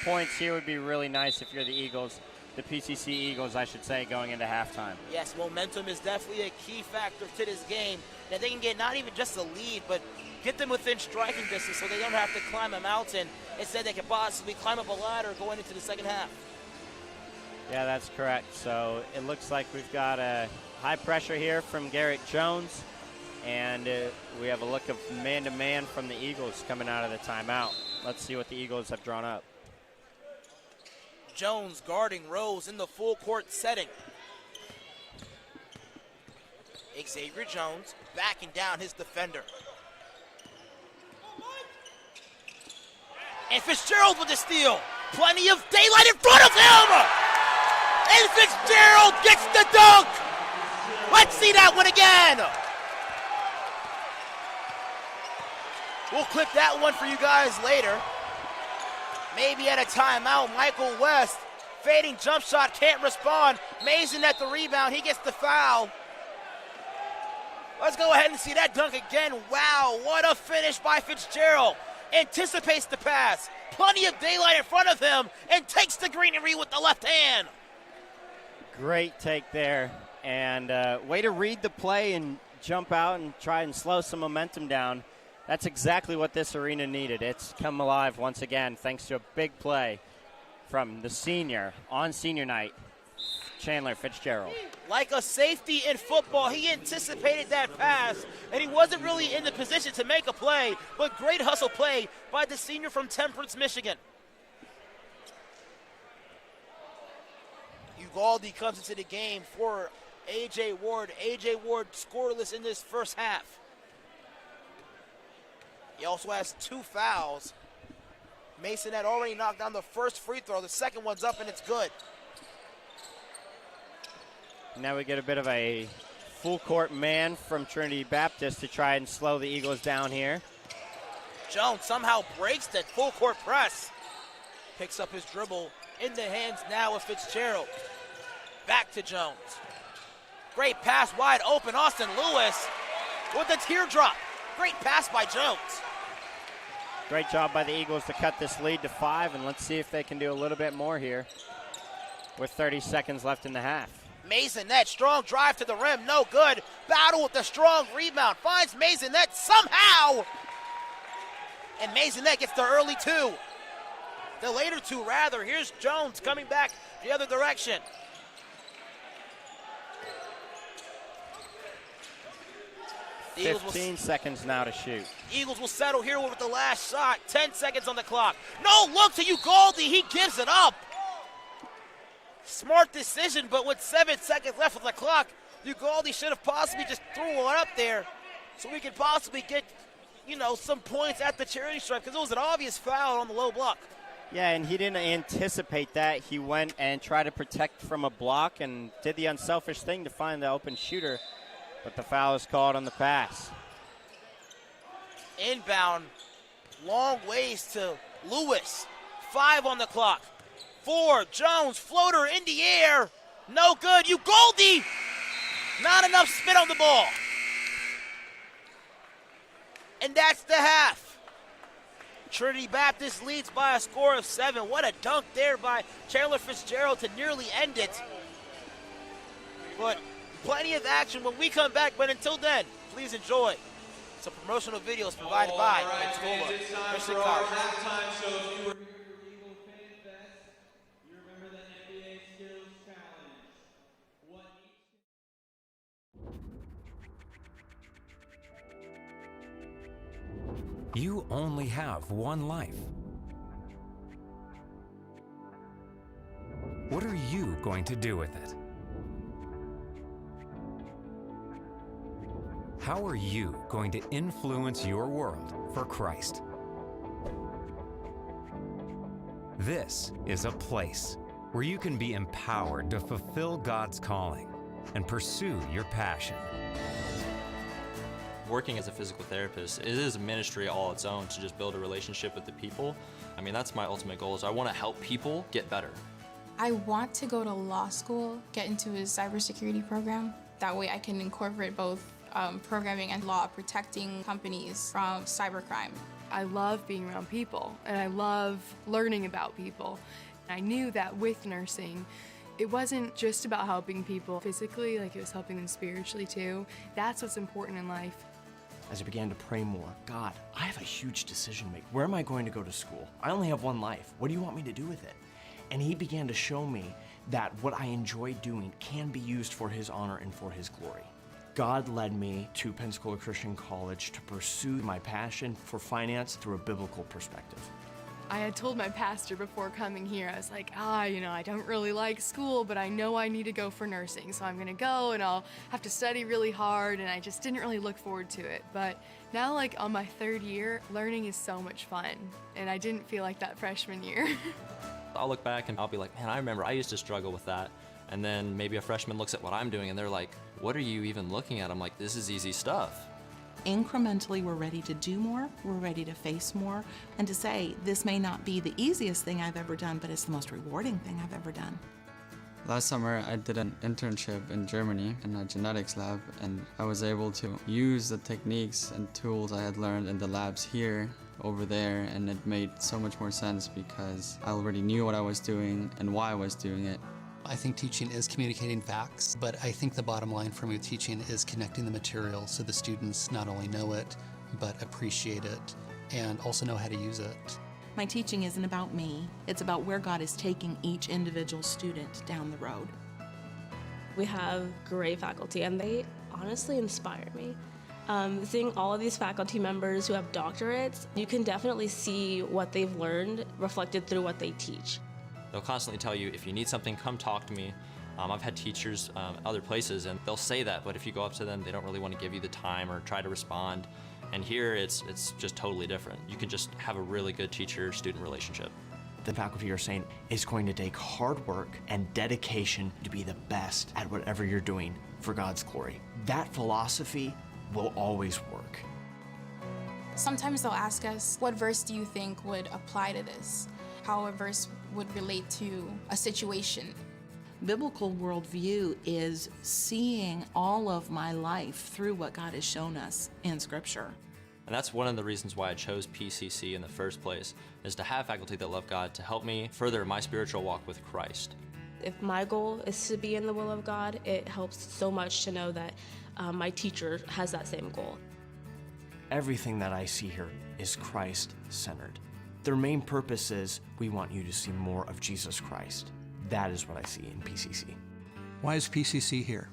points here would be really nice if you're the Eagles. The PCC Eagles, I should say, going into halftime. Yes, momentum is definitely a key factor to this game. That they can get not even just a lead, but Get them within striking distance so they don't have to climb a mountain. Instead, they can possibly climb up a ladder going into the second half. Yeah, that's correct. So it looks like we've got a high pressure here from Garrett Jones, and we have a look of man-to-man from the Eagles coming out of the timeout. Let's see what the Eagles have drawn up. Jones guarding Rose in the full court setting. Xavier Jones backing down his defender. And Fitzgerald with the steal. Plenty of daylight in front of him! And Fitzgerald gets the dunk! Let's see that one again! We'll clip that one for you guys later. Maybe at a timeout, Michael West, fading jump shot, can't respond. Mason at the rebound, he gets the foul. Let's go ahead and see that dunk again. Wow, what a finish by Fitzgerald. Anticipates the pass, plenty of daylight in front of him, and takes the greenery with the left hand. Great take there, and way to read the play and jump out and try and slow some momentum down. That's exactly what this arena needed. It's come alive once again thanks to a big play from the senior on senior night, Chandler Fitzgerald. Like a safety in football, he anticipated that pass, and he wasn't really in the position to make a play, but great hustle play by the senior from Temperance, Michigan. Ugalde comes into the game for A.J. Ward. A.J. Ward scoreless in this first half. He also has 2 fouls. Mason had already knocked down the first free throw. The second one's up, and it's good. Now we get a bit of a full court man from Trinity Baptist to try and slow the Eagles down here. Jones somehow breaks that full court press. Picks up his dribble in the hands now of Fitzgerald. Back to Jones. Great pass wide open. Austin Lewis with a teardrop. Great pass by Jones. Great job by the Eagles to cut this lead to 5, and let's see if they can do a little bit more here with 30 seconds left in the half. Maisonet, strong drive to the rim, no good. Battle with the strong rebound, finds Maisonet somehow. And Maisonet gets the early 2. The later 2, rather. Here's Jones coming back the other direction. The 15 seconds now to shoot. Eagles will settle here with the last shot. 10 seconds on the clock. No look to Ugalde. He gives it up. Smart decision, but with 7 seconds left on the clock, Ugalde should have possibly just threw one up there so we could possibly get, some points at the charity stripe because it was an obvious foul on the low block. Yeah, and he didn't anticipate that. He went and tried to protect from a block and did the unselfish thing to find the open shooter. But the foul is called on the pass. Inbound, long ways to Lewis. 5 on the clock. 4, Jones, floater in the air. No good. Ugalde, not enough spin on the ball. And that's the half. Trinity Baptist leads by a score of 7. What a dunk there by Chandler Fitzgerald to nearly end it. But plenty of action when we come back, but until then, please enjoy some promotional videos provided by Pensacola Christian College. You only have one life. What are you going to do with it? How are you going to influence your world for Christ? This is a place where you can be empowered to fulfill God's calling and pursue your passion. Working as a physical therapist, it is a ministry all its own to just build a relationship with the people. I mean, that's my ultimate goal, is I want to help people get better. I want to go to law school, get into a cybersecurity program. That way I can incorporate both programming and law, protecting companies from cybercrime. I love being around people, and I love learning about people. I knew that with nursing, it wasn't just about helping people physically, like it was helping them spiritually too. That's what's important in life. as I began to pray more, God, I have a huge decision to make. Where am I going to go to school? I only have one life. What do you want me to do with it? And he began to show me that what I enjoy doing can be used for his honor and for his glory. God led me to Pensacola Christian College to pursue my passion for finance through a biblical perspective. I had told my pastor before coming here, I was like, I don't really like school, but I know I need to go for nursing, so I'm gonna go and I'll have to study really hard, and I just didn't really look forward to it. But now, like on my third year, learning is so much fun, and I didn't feel like that freshman year. I'll look back and I'll be like, man, I remember I used to struggle with that. And then maybe a freshman looks at what I'm doing and they're like, what are you even looking at? I'm like, this is easy stuff. Incrementally, we're ready to do more, we're ready to face more, and to say, this may not be the easiest thing I've ever done, but it's the most rewarding thing I've ever done. Last summer, I did an internship in Germany in a genetics lab, and I was able to use the techniques and tools I had learned in the labs here over there, and it made so much more sense because I already knew what I was doing and why I was doing it. I think teaching is communicating facts, but I think the bottom line for me with teaching is connecting the material so the students not only know it, but appreciate it and also know how to use it. My teaching isn't about me, it's about where God is taking each individual student down the road. We have great faculty, and they honestly inspire me. Seeing all of these faculty members who have doctorates, you can definitely see what they've learned reflected through what they teach. They'll constantly tell you, if you need something, come talk to me. I've had teachers other places, and they'll say that, but if you go up to them, they don't really want to give you the time or try to respond. And here, it's just totally different. You can just have a really good teacher-student relationship. The faculty are saying it's going to take hard work and dedication to be the best at whatever you're doing for God's glory. That philosophy will always work. Sometimes they'll ask us, what verse do you think would apply to this? How a verse would relate to a situation. Biblical worldview is seeing all of my life through what God has shown us in Scripture. And that's one of the reasons why I chose PCC in the first place, is to have faculty that love God to help me further my spiritual walk with Christ. If my goal is to be in the will of God, it helps so much to know that my teacher has that same goal. Everything that I see here is Christ-centered. Their main purpose is, we want you to see more of Jesus Christ. That is what I see in PCC. Why is PCC here?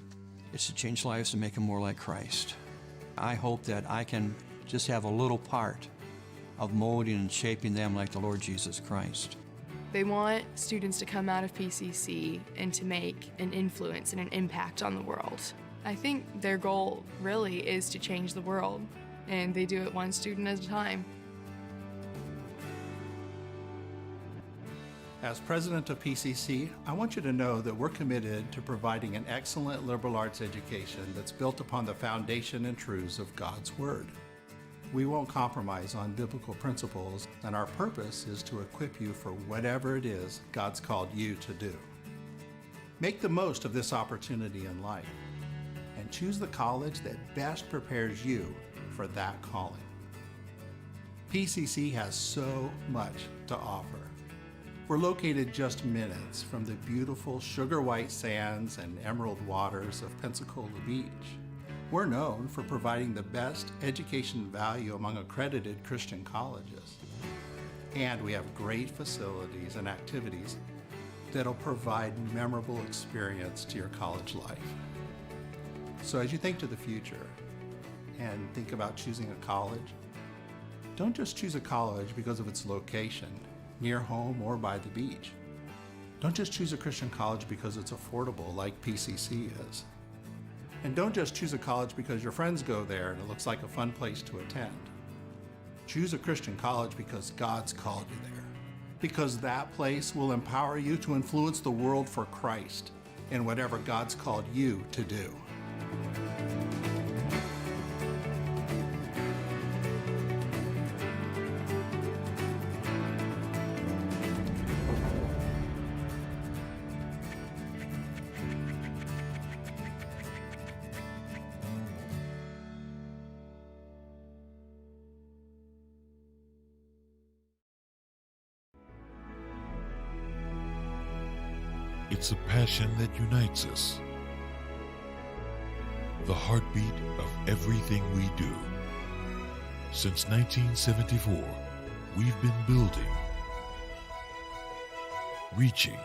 It's to change lives to make them more like Christ. I hope that I can just have a little part of molding and shaping them like the Lord Jesus Christ. They want students to come out of PCC and to make an influence and an impact on the world. I think their goal really is to change the world, and they do it one student at a time. As president of PCC, I want you to know that we're committed to providing an excellent liberal arts education that's built upon the foundation and truths of God's Word. We won't compromise on biblical principles, and our purpose is to equip you for whatever it is God's called you to do. Make the most of this opportunity in life, and choose the college that best prepares you for that calling. PCC has so much to offer. We're located just minutes from the beautiful sugar white sands and emerald waters of Pensacola Beach. We're known for providing the best education value among accredited Christian colleges. And we have great facilities and activities that'll provide memorable experience to your college life. So as you think to the future and think about choosing a college, don't just choose a college because of its location, near home or by the beach. Don't just choose a Christian college because it's affordable like PCC is. And don't just choose a college because your friends go there and it looks like a fun place to attend. Choose a Christian college because God's called you there. Because that place will empower you to influence the world for Christ in whatever God's called you to do. It's a passion that unites us. The heartbeat of everything we do. Since 1974, we've been building, reaching,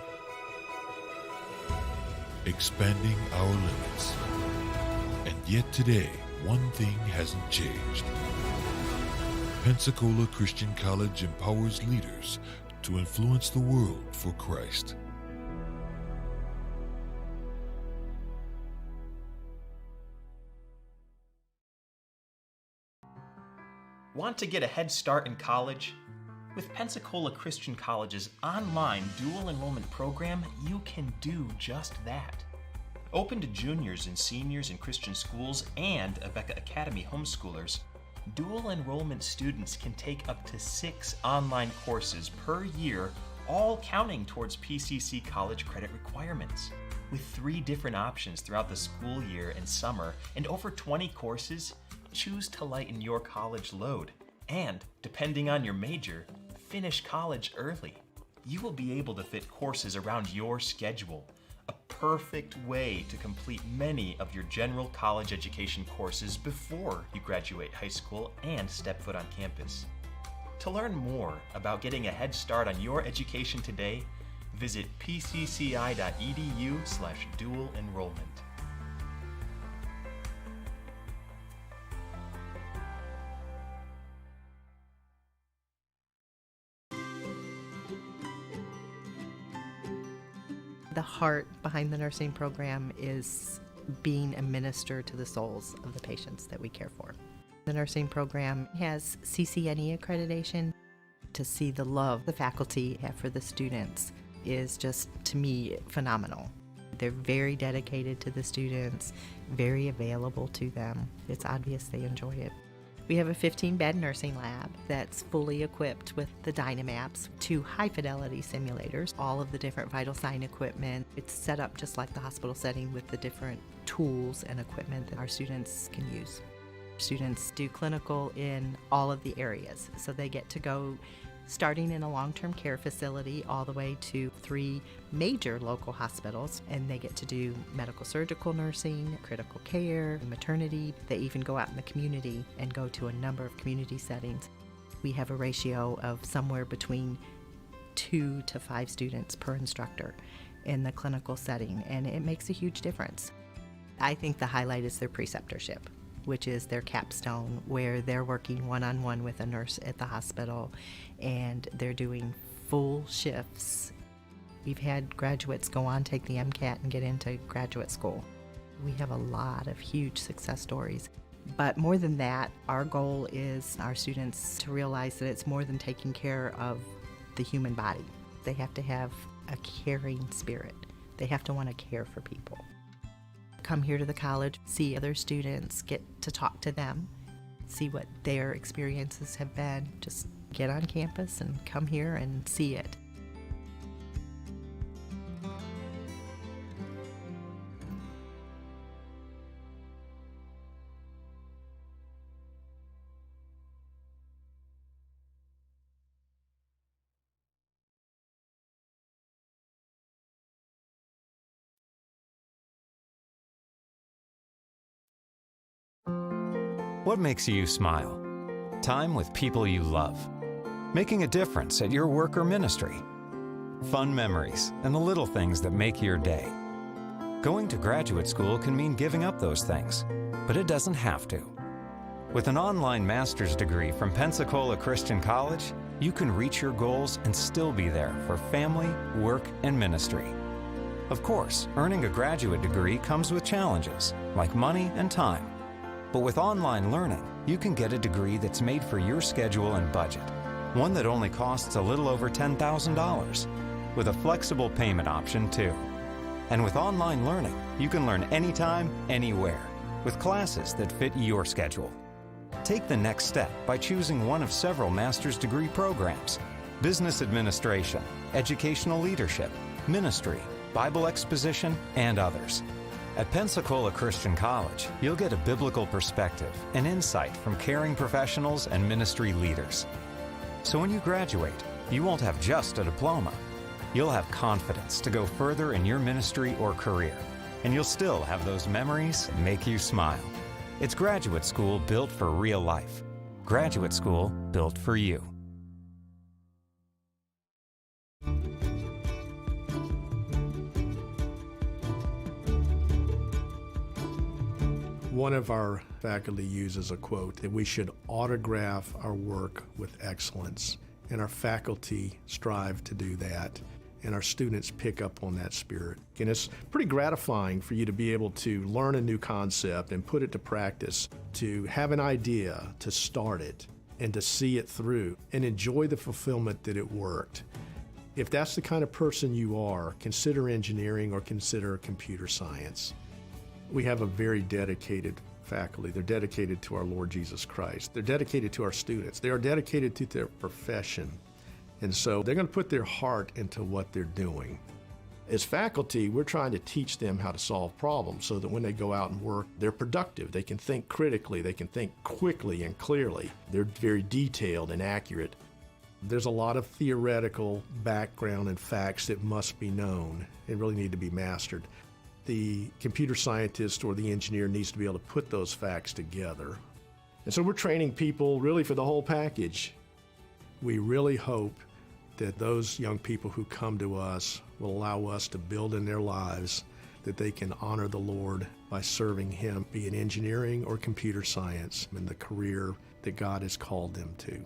expanding our limits. And yet today, one thing hasn't changed. Pensacola Christian College empowers leaders to influence the world for Christ. Want to get a head start in college? With Pensacola Christian College's online dual enrollment program, you can do just that. Open to juniors and seniors in Christian schools and Abeka Academy homeschoolers, dual enrollment students can take up to 6 online courses per year, all counting towards PCC college credit requirements. With 3 different options throughout the school year and summer and over 20 courses, choose to lighten your college load. And, depending on your major, finish college early. You will be able to fit courses around your schedule, a perfect way to complete many of your general college education courses before you graduate high school and step foot on campus. To learn more about getting a head start on your education today, visit pcci.edu/dual enrollment. The heart behind the nursing program is being a minister to the souls of the patients that we care for. The nursing program has CCNE accreditation. To see the love the faculty have for the students is just, to me, phenomenal. They're very dedicated to the students, very available to them. It's obvious they enjoy it. We have a 15-bed nursing lab that's fully equipped with the Dynamaps, 2 high-fidelity simulators, all of the different vital sign equipment. It's set up just like the hospital setting with the different tools and equipment that our students can use. Students do clinical in all of the areas, so they get to go starting in a long-term care facility all the way to 3 major local hospitals, and they get to do medical surgical nursing, critical care, maternity. They even go out in the community and go to a number of community settings. We have a ratio of somewhere between 2 to 5 students per instructor in the clinical setting, and it makes a huge difference. I think the highlight is their preceptorship, which is their capstone, where they're working one-on-one with a nurse at the hospital, and they're doing full shifts. We've had graduates go on, take the MCAT, and get into graduate school. We have a lot of huge success stories. But more than that, our goal is our students to realize that it's more than taking care of the human body. They have to have a caring spirit. They have to want to care for people. Come here to the college, see other students, get to talk to them, see what their experiences have been. Just get on campus and come here and see it. What makes you smile? Time with people you love. Making a difference at your work or ministry. Fun memories and the little things that make your day. Going to graduate school can mean giving up those things, but it doesn't have to. With an online master's degree from Pensacola Christian College, you can reach your goals and still be there for family, work, and ministry. Of course, earning a graduate degree comes with challenges, like money and time. But with online learning, you can get a degree that's made for your schedule and budget. One that only costs a little over $10,000, with a flexible payment option too. And with online learning, you can learn anytime, anywhere, with classes that fit your schedule. Take the next step by choosing one of several master's degree programs: business administration, educational leadership, ministry, Bible exposition, and others. At Pensacola Christian College, you'll get a biblical perspective and insight from caring professionals and ministry leaders. So when you graduate, you won't have just a diploma. You'll have confidence to go further in your ministry or career, and you'll still have those memories that make you smile. It's graduate school built for real life. Graduate school built for you. One of our faculty uses a quote that we should autograph our work with excellence, and our faculty strive to do that, and our students pick up on that spirit. And it's pretty gratifying for you to be able to learn a new concept and put it to practice, to have an idea, to start it, and to see it through, and enjoy the fulfillment that it worked. If that's the kind of person you are, consider engineering or consider computer science. We have a very dedicated faculty. They're dedicated to our Lord Jesus Christ. They're dedicated to our students. They are dedicated to their profession. And so they're going to put their heart into what they're doing. As faculty, we're trying to teach them how to solve problems so that when they go out and work, they're productive. They can think critically. They can think quickly and clearly. They're very detailed and accurate. There's a lot of theoretical background and facts that must be known and really need to be mastered. The computer scientist or the engineer needs to be able to put those facts together. And so we're training people really for the whole package. We really hope that those young people who come to us will allow us to build in their lives that they can honor the Lord by serving Him, be it engineering or computer science, in the career that God has called them to.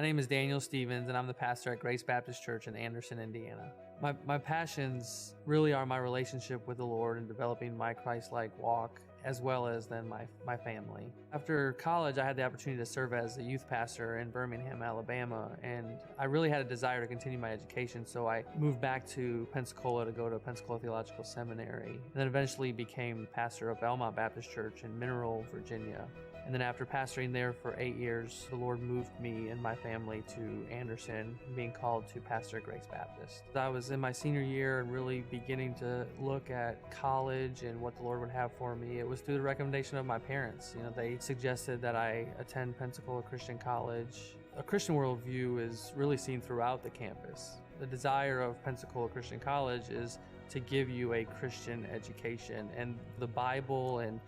My name is Daniel Stevens, and I'm the pastor at Grace Baptist Church in Anderson, Indiana. My passions really are my relationship with the Lord and developing my Christ-like walk, as well as then my family. After college, I had the opportunity to serve as a youth pastor in Birmingham, Alabama, and I really had a desire to continue my education, so I moved back to Pensacola to go to Pensacola Theological Seminary, and then eventually became pastor of Belmont Baptist Church in Mineral, Virginia. And then after pastoring there for 8 years, the Lord moved me and my family to Anderson, being called to pastor at Grace Baptist. I was in my senior year and really beginning to look at college and what the Lord would have for me. It was through the recommendation of my parents. They suggested that I attend Pensacola Christian College. A Christian worldview is really seen throughout the campus. The desire of Pensacola Christian College is to give you a Christian education, and the Bible and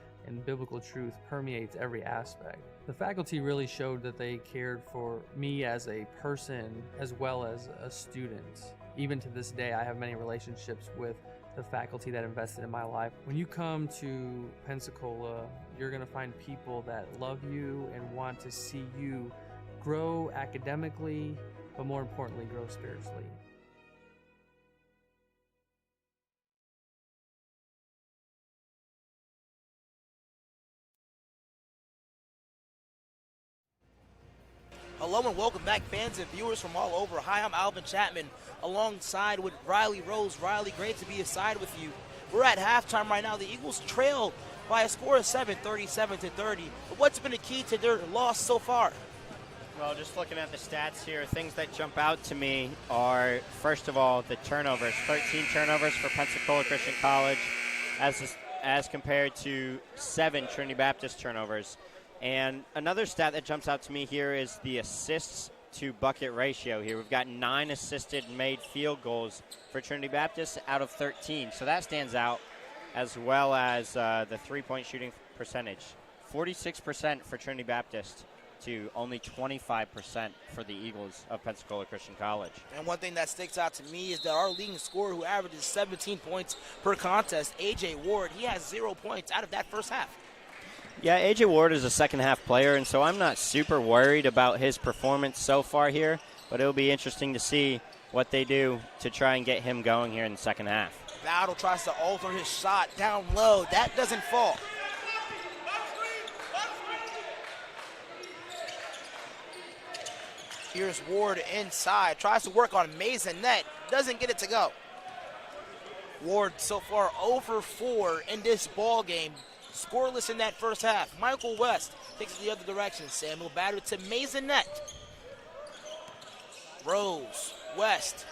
biblical truth permeates every aspect. The faculty really showed that they cared for me as a person as well as a student. Even to this day, I have many relationships with the faculty that invested in my life. When you come to Pensacola, you're going to find people that love you and want to see you grow academically, but more importantly, grow spiritually. Hello and welcome back, fans and viewers from all over. Hi, I'm Alvin Chapman, alongside with Riley Rose. Riley, great to be aside with you. We're at halftime right now. The Eagles trail by a score of 7, 37-30. But what's been the key to their loss so far? Well, just looking at the stats here, things that jump out to me are, first of all, the turnovers. 13 turnovers for Pensacola Christian College as compared to 7 Trinity Baptist turnovers. And another stat that jumps out to me here is the assists to bucket ratio here. We've got 9 assisted made field goals for Trinity Baptist out of 13. So that stands out, as well as the three-point shooting percentage. 46% for Trinity Baptist to only 25% for the Eagles of Pensacola Christian College. And one thing that sticks out to me is that our leading scorer, who averages 17 points per contest, A.J. Ward, he has 0 points out of that first half. Yeah, A.J. Ward is a second-half player, and so I'm not super worried about his performance so far here, but it'll be interesting to see what they do to try and get him going here in the second half. Battle tries to alter his shot down low. That doesn't fall. Here's Ward inside. Tries to work on Mason net. Doesn't get it to go. Ward so far 0 for 4 in this ball game. Scoreless in that first half. Michael West takes it the other direction. Samuel batted to Mason net. Rose, West.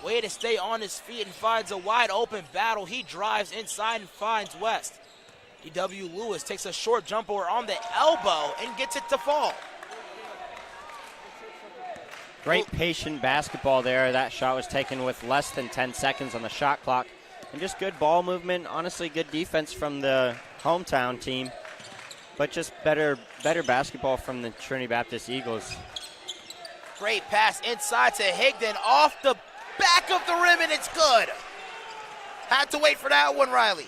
Way to stay on his feet and finds a wide open battle. He drives inside and finds West. D.W. Lewis takes a short jumper on the elbow and gets it to fall. Great patient basketball there. That shot was taken with less than 10 seconds on the shot clock. And just good ball movement. Honestly, good defense from the hometown team. But just better basketball from the Trinity Baptist Eagles. Great pass inside to Higdon off the back of the rim, and it's good. Had to wait for that one, Riley.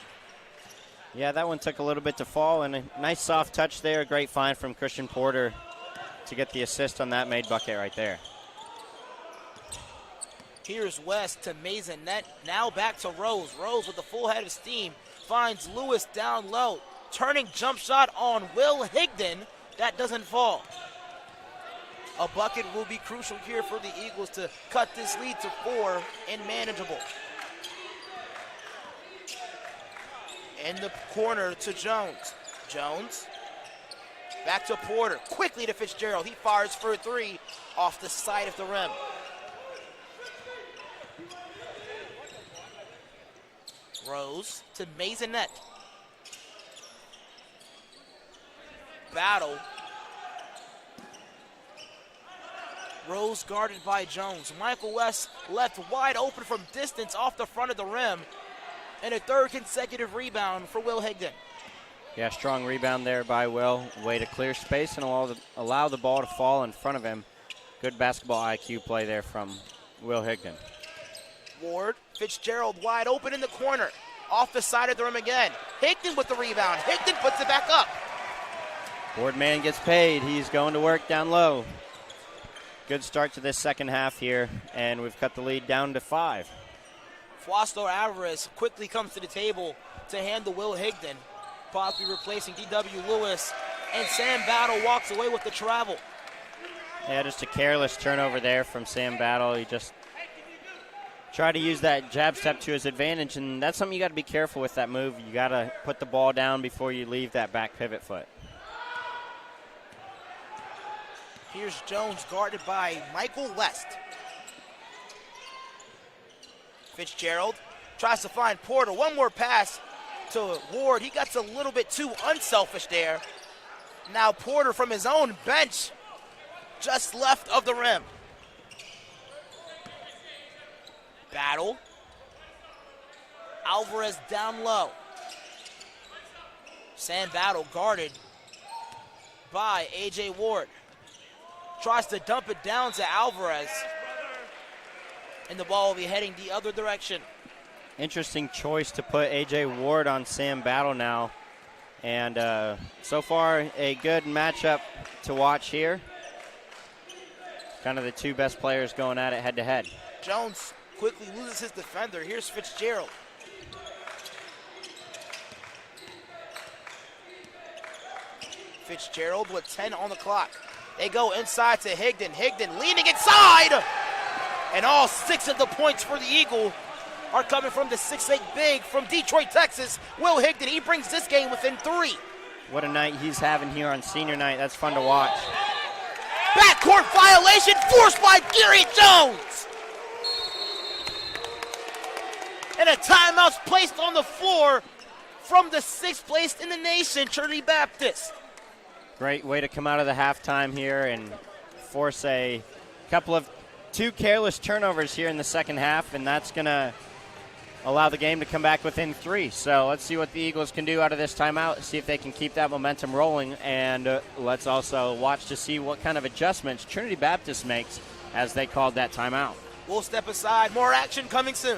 Yeah, that one took a little bit to fall, and a nice soft touch there. Great find from Christian Porter to get the assist on that made bucket right there. Here's West to Maisonette. Now back to Rose. Rose with a full head of steam finds Lewis down low. Turning jump shot on Will Higdon. That doesn't fall. A bucket will be crucial here for the Eagles to cut this lead to 4 and manageable. In the corner to Jones. Jones. Back to Porter. Quickly to Fitzgerald. He fires for 3 off the side of the rim. Rose to Maisonette. Battle. Rose guarded by Jones. Michael West left wide open from distance off the front of the rim. And a third consecutive rebound for Will Higdon. Yeah, strong rebound there by Will. Way to clear space and allow the ball to fall in front of him. Good basketball IQ play there from Will Higdon. Ward, Fitzgerald wide open in the corner. Off the side of the rim again. Higdon with the rebound. Higdon puts it back up. Boardman gets paid. He's going to work down low. Good start to this second half here, and we've cut the lead down to 5. Fausto Alvarez quickly comes to the table to handle Will Higdon, possibly replacing D.W. Lewis, and Sam Battle walks away with the travel. Yeah, just a careless turnover there from Sam Battle. He just tried to use that jab step to his advantage, and that's something you got to be careful with that move. You got to put the ball down before you leave that back pivot foot. Here's Jones guarded by Michael West. Fitzgerald tries to find Porter. One more pass to Ward. He gets a little bit too unselfish there. Now Porter from his own bench, just left of the rim. Battle. Alvarez down low. Sam Battle guarded by A.J. Ward. Tries to dump it down to Alvarez. And the ball will be heading the other direction. Interesting choice to put A.J. Ward on Sam Battle now. And so far, a good matchup to watch here. Kind of the two best players going at it head-to-head. Jones quickly loses his defender. Here's Fitzgerald. Fitzgerald with 10 on the clock. They go inside to Higdon. Higdon leaning inside. And all 6 of the points for the Eagle are coming from the 6'8" big from Detroit, Texas. Will Higdon, he brings this game within 3. What a night he's having here on senior night. That's fun to watch. Backcourt violation forced by Gary Jones. And a timeout's placed on the floor from the 6th place in the nation, Trinity Baptist. Great way to come out of the halftime here and force a couple of 2 careless turnovers here in the second half, and that's going to allow the game to come back within 3. So let's see what the Eagles can do out of this timeout, see if they can keep that momentum rolling, and let's also watch to see what kind of adjustments Trinity Baptist makes as they called that timeout. We'll step aside. More action coming soon.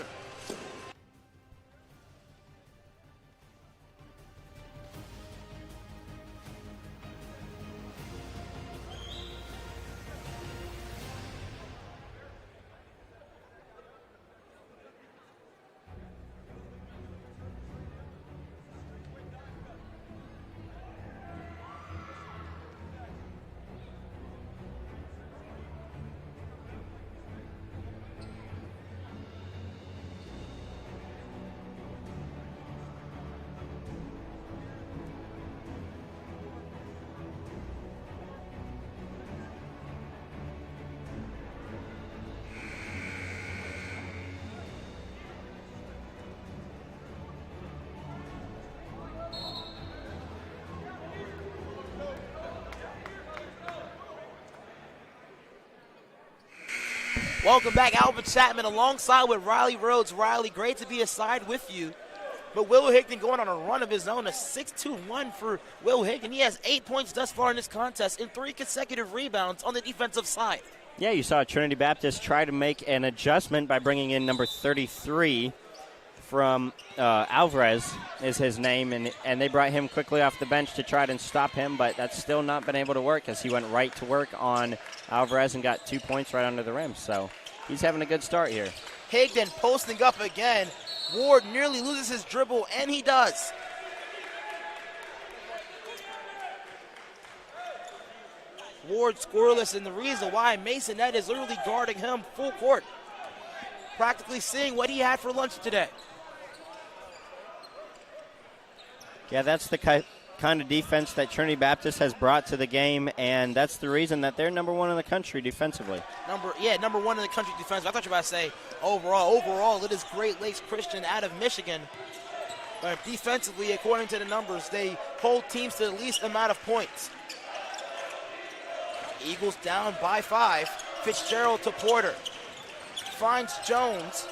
Welcome back, Alvin Chapman, alongside with Riley Rhodes. Riley, great to be aside with you. But Will Higdon going on a run of his own, a 6-2-1 for Will Higdon. He has 8 points thus far in this contest and 3 consecutive rebounds on the defensive side. Yeah, you saw Trinity Baptist try to make an adjustment by bringing in number 33 from Alvarez is his name, and they brought him quickly off the bench to try to stop him, but that's still not been able to work as he went right to work on Alvarez and got 2 points right under the rim. So he's having a good start here. Higdon posting up again. Ward nearly loses his dribble, and he does. Ward scoreless, and the reason why Masonette is literally guarding him full court, practically seeing what he had for lunch today. Yeah, that's the kind of defense that Trinity Baptist has brought to the game, and that's the reason that they're number 1 in the country defensively. Number 1 in the country defensively. I thought you were about to say overall. Overall, it is Great Lakes Christian out of Michigan. But defensively, according to the numbers, they hold teams to the least amount of points. Eagles down by 5. Fitzgerald to Porter. Finds Jones.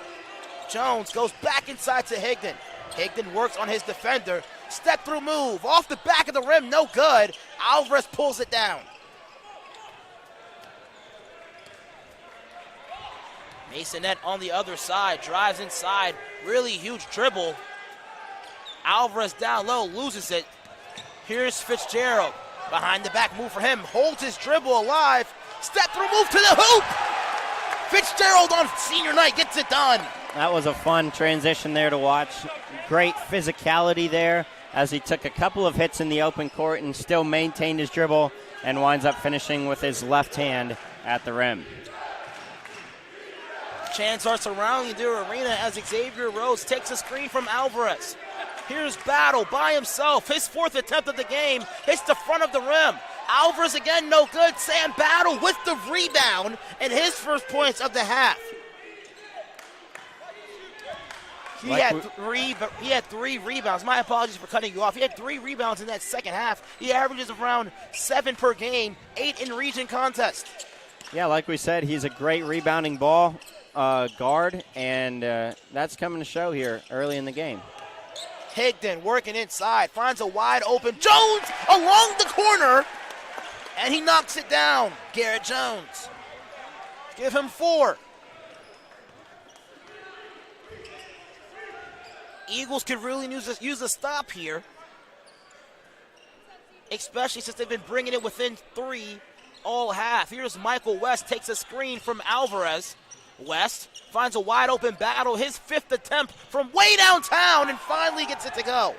Jones goes back inside to Higdon. Higdon works on his defender. Step through move. Off the back of the rim. No good. Alvarez pulls it down. Masonette on the other side. Drives inside. Really huge dribble. Alvarez down low. Loses it. Here's Fitzgerald. Behind the back move for him. Holds his dribble alive. Step through move to the hoop. Fitzgerald on senior night gets it done. That was a fun transition there to watch. Great physicality there as he took a couple of hits in the open court and still maintained his dribble and winds up finishing with his left hand at the rim. Chants are surrounding the arena as Xavier Rose takes a screen from Alvarez. Here's Battle by himself. His 4th attempt of the game hits the front of the rim. Alvarez again, no good. Sam Battle with the rebound and his first points of the half. He had three rebounds. My apologies for cutting you off. He had 3 rebounds in that second half. He averages around 7 per game, 8 in region contest. Yeah, like we said, he's a great rebounding ball guard, and that's coming to show here early in the game. Higdon working inside, finds a wide open Jones along the corner, and he knocks it down. Garrett Jones. Give him 4. Eagles could really use a stop here, especially since they've been bringing it within 3 all half. Here's Michael West, takes a screen from Alvarez. West finds a wide open Battle, his 5th attempt from way downtown, and finally gets it to go.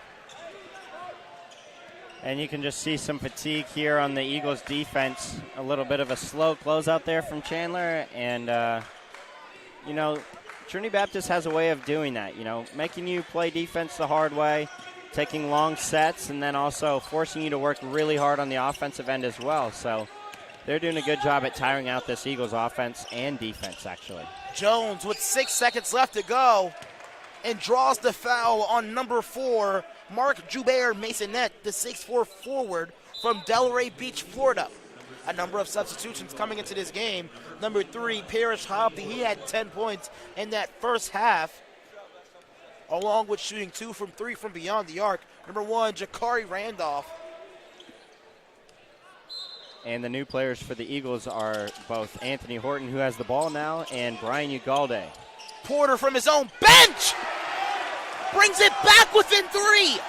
And you can just see some fatigue here on the Eagles defense. A little bit of a slow closeout there from Chandler, and Trinity Baptist has a way of doing that, making you play defense the hard way, taking long sets, and then also forcing you to work really hard on the offensive end as well. So they're doing a good job at tiring out this Eagles offense and defense, actually. Jones with 6 seconds left to go and draws the foul on number 4, Mark Joubert Masonette, the 6'4 forward from Delray Beach, Florida. A number of substitutions coming into this game. Number 3, Parrish Hobbs, he had 10 points in that first half, along with shooting 2 from 3 from beyond the arc. Number 1, Jakari Randolph. And the new players for the Eagles are both Anthony Horton, who has the ball now, and Brian Ugalde. Porter from his own bench brings it back within 3.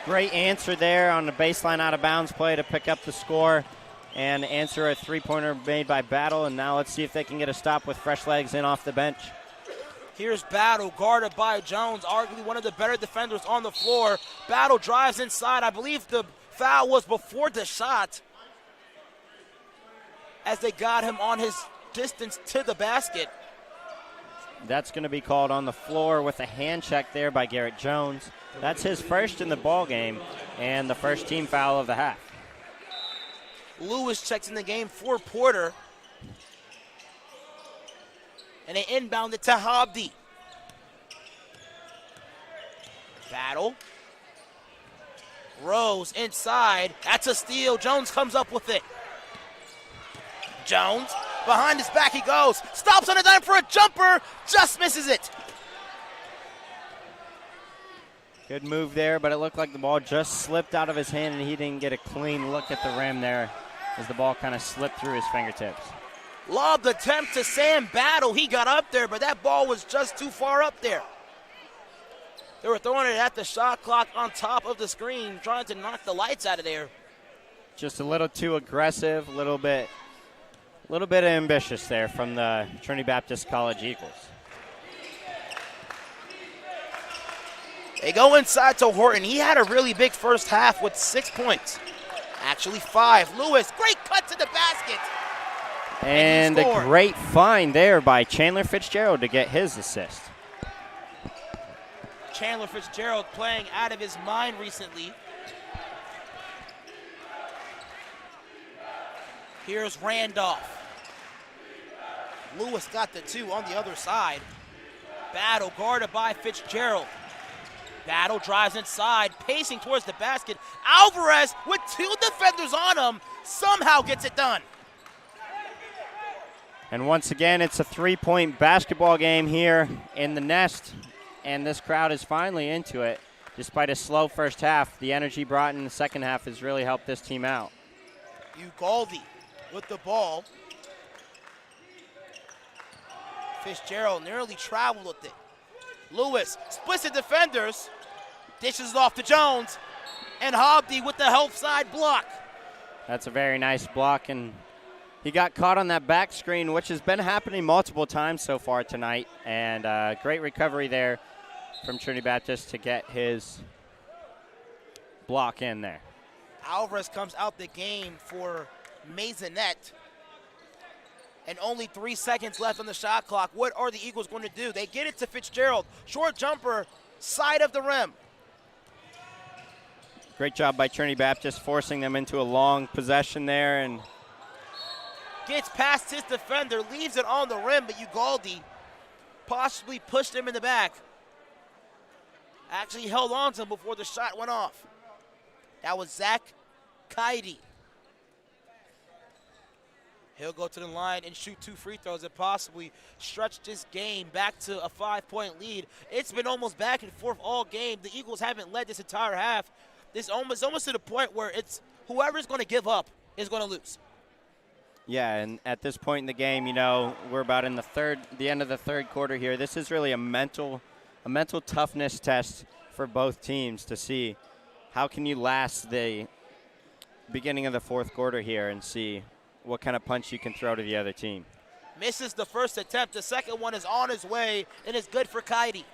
Great answer there on the baseline out of bounds play to pick up the score and answer a 3-pointer made by Battle. And now let's see if they can get a stop with fresh legs in off the bench. Here's Battle, guarded by Jones, arguably one of the better defenders on the floor. Battle drives inside. I believe the foul was before the shot, as they got him on his distance to the basket. That's going to be called on the floor with a hand check there by Garrett Jones. That's his first in the ball game and the first team foul of the half. Lewis checks in the game for Porter. And they inbound it to Hobdy. Battle. Rose inside. That's a steal. Jones comes up with it. Jones Behind his back he goes. Stops on a dime for a jumper. Just misses it. Good move there, but it looked like the ball just slipped out of his hand and he didn't get a clean look at the rim there as the ball kind of slipped through his fingertips. Lobbed attempt to Sam Battle. He got up there, but that ball was just too far up there. They were throwing it at the shot clock on top of the screen, trying to knock the lights out of there. Just a little too aggressive, a little bit ambitious there from the Trinity Baptist College Eagles. They go inside to Horton. He had a really big first half with 6 points. Actually 5. Lewis, great cut to the basket. And a great find there by Chandler Fitzgerald to get his assist. Chandler Fitzgerald playing out of his mind recently. Here's Randolph. Lewis got the 2 on the other side. Battle guarded by Fitzgerald. Battle drives inside, pacing towards the basket. Alvarez with 2 defenders on him somehow gets it done. And once again, it's a 3-point basketball game here in the Nest, and this crowd is finally into it. Despite a slow first half, the energy brought in the second half has really helped this team out. Ugaldi with the ball. Fitzgerald nearly traveled with it. Lewis splits the defenders, dishes it off to Jones, and Hobdy with the help side block. That's a very nice block, and he got caught on that back screen, which has been happening multiple times so far tonight, and great recovery there from Trinity Baptist to get his block in there. Alvarez comes out the game for Maisonette. And only 3 seconds left on the shot clock. What are the Eagles going to do? They get it to Fitzgerald. Short jumper, side of the rim. Great job by Trinity Baptist forcing them into a long possession there. And gets past his defender, leaves it on the rim, but Ugaldi possibly pushed him in the back. Actually held on to him before the shot went off. That was Zach Kaidi. He'll go to the line and shoot 2 free throws and possibly stretch this game back to a 5-point lead. It's been almost back and forth all game. The Eagles haven't led this entire half. This almost to the point where it's whoever's going to give up is going to lose. yeah, and at this point in the game, you know, we're about in the end of the third quarter here. This is really a mental toughness test for both teams to see how can you last the beginning of the fourth quarter here and see what kind of punch you can throw to the other team. Misses the first attempt. The second one is on his way and is good for Kaidi.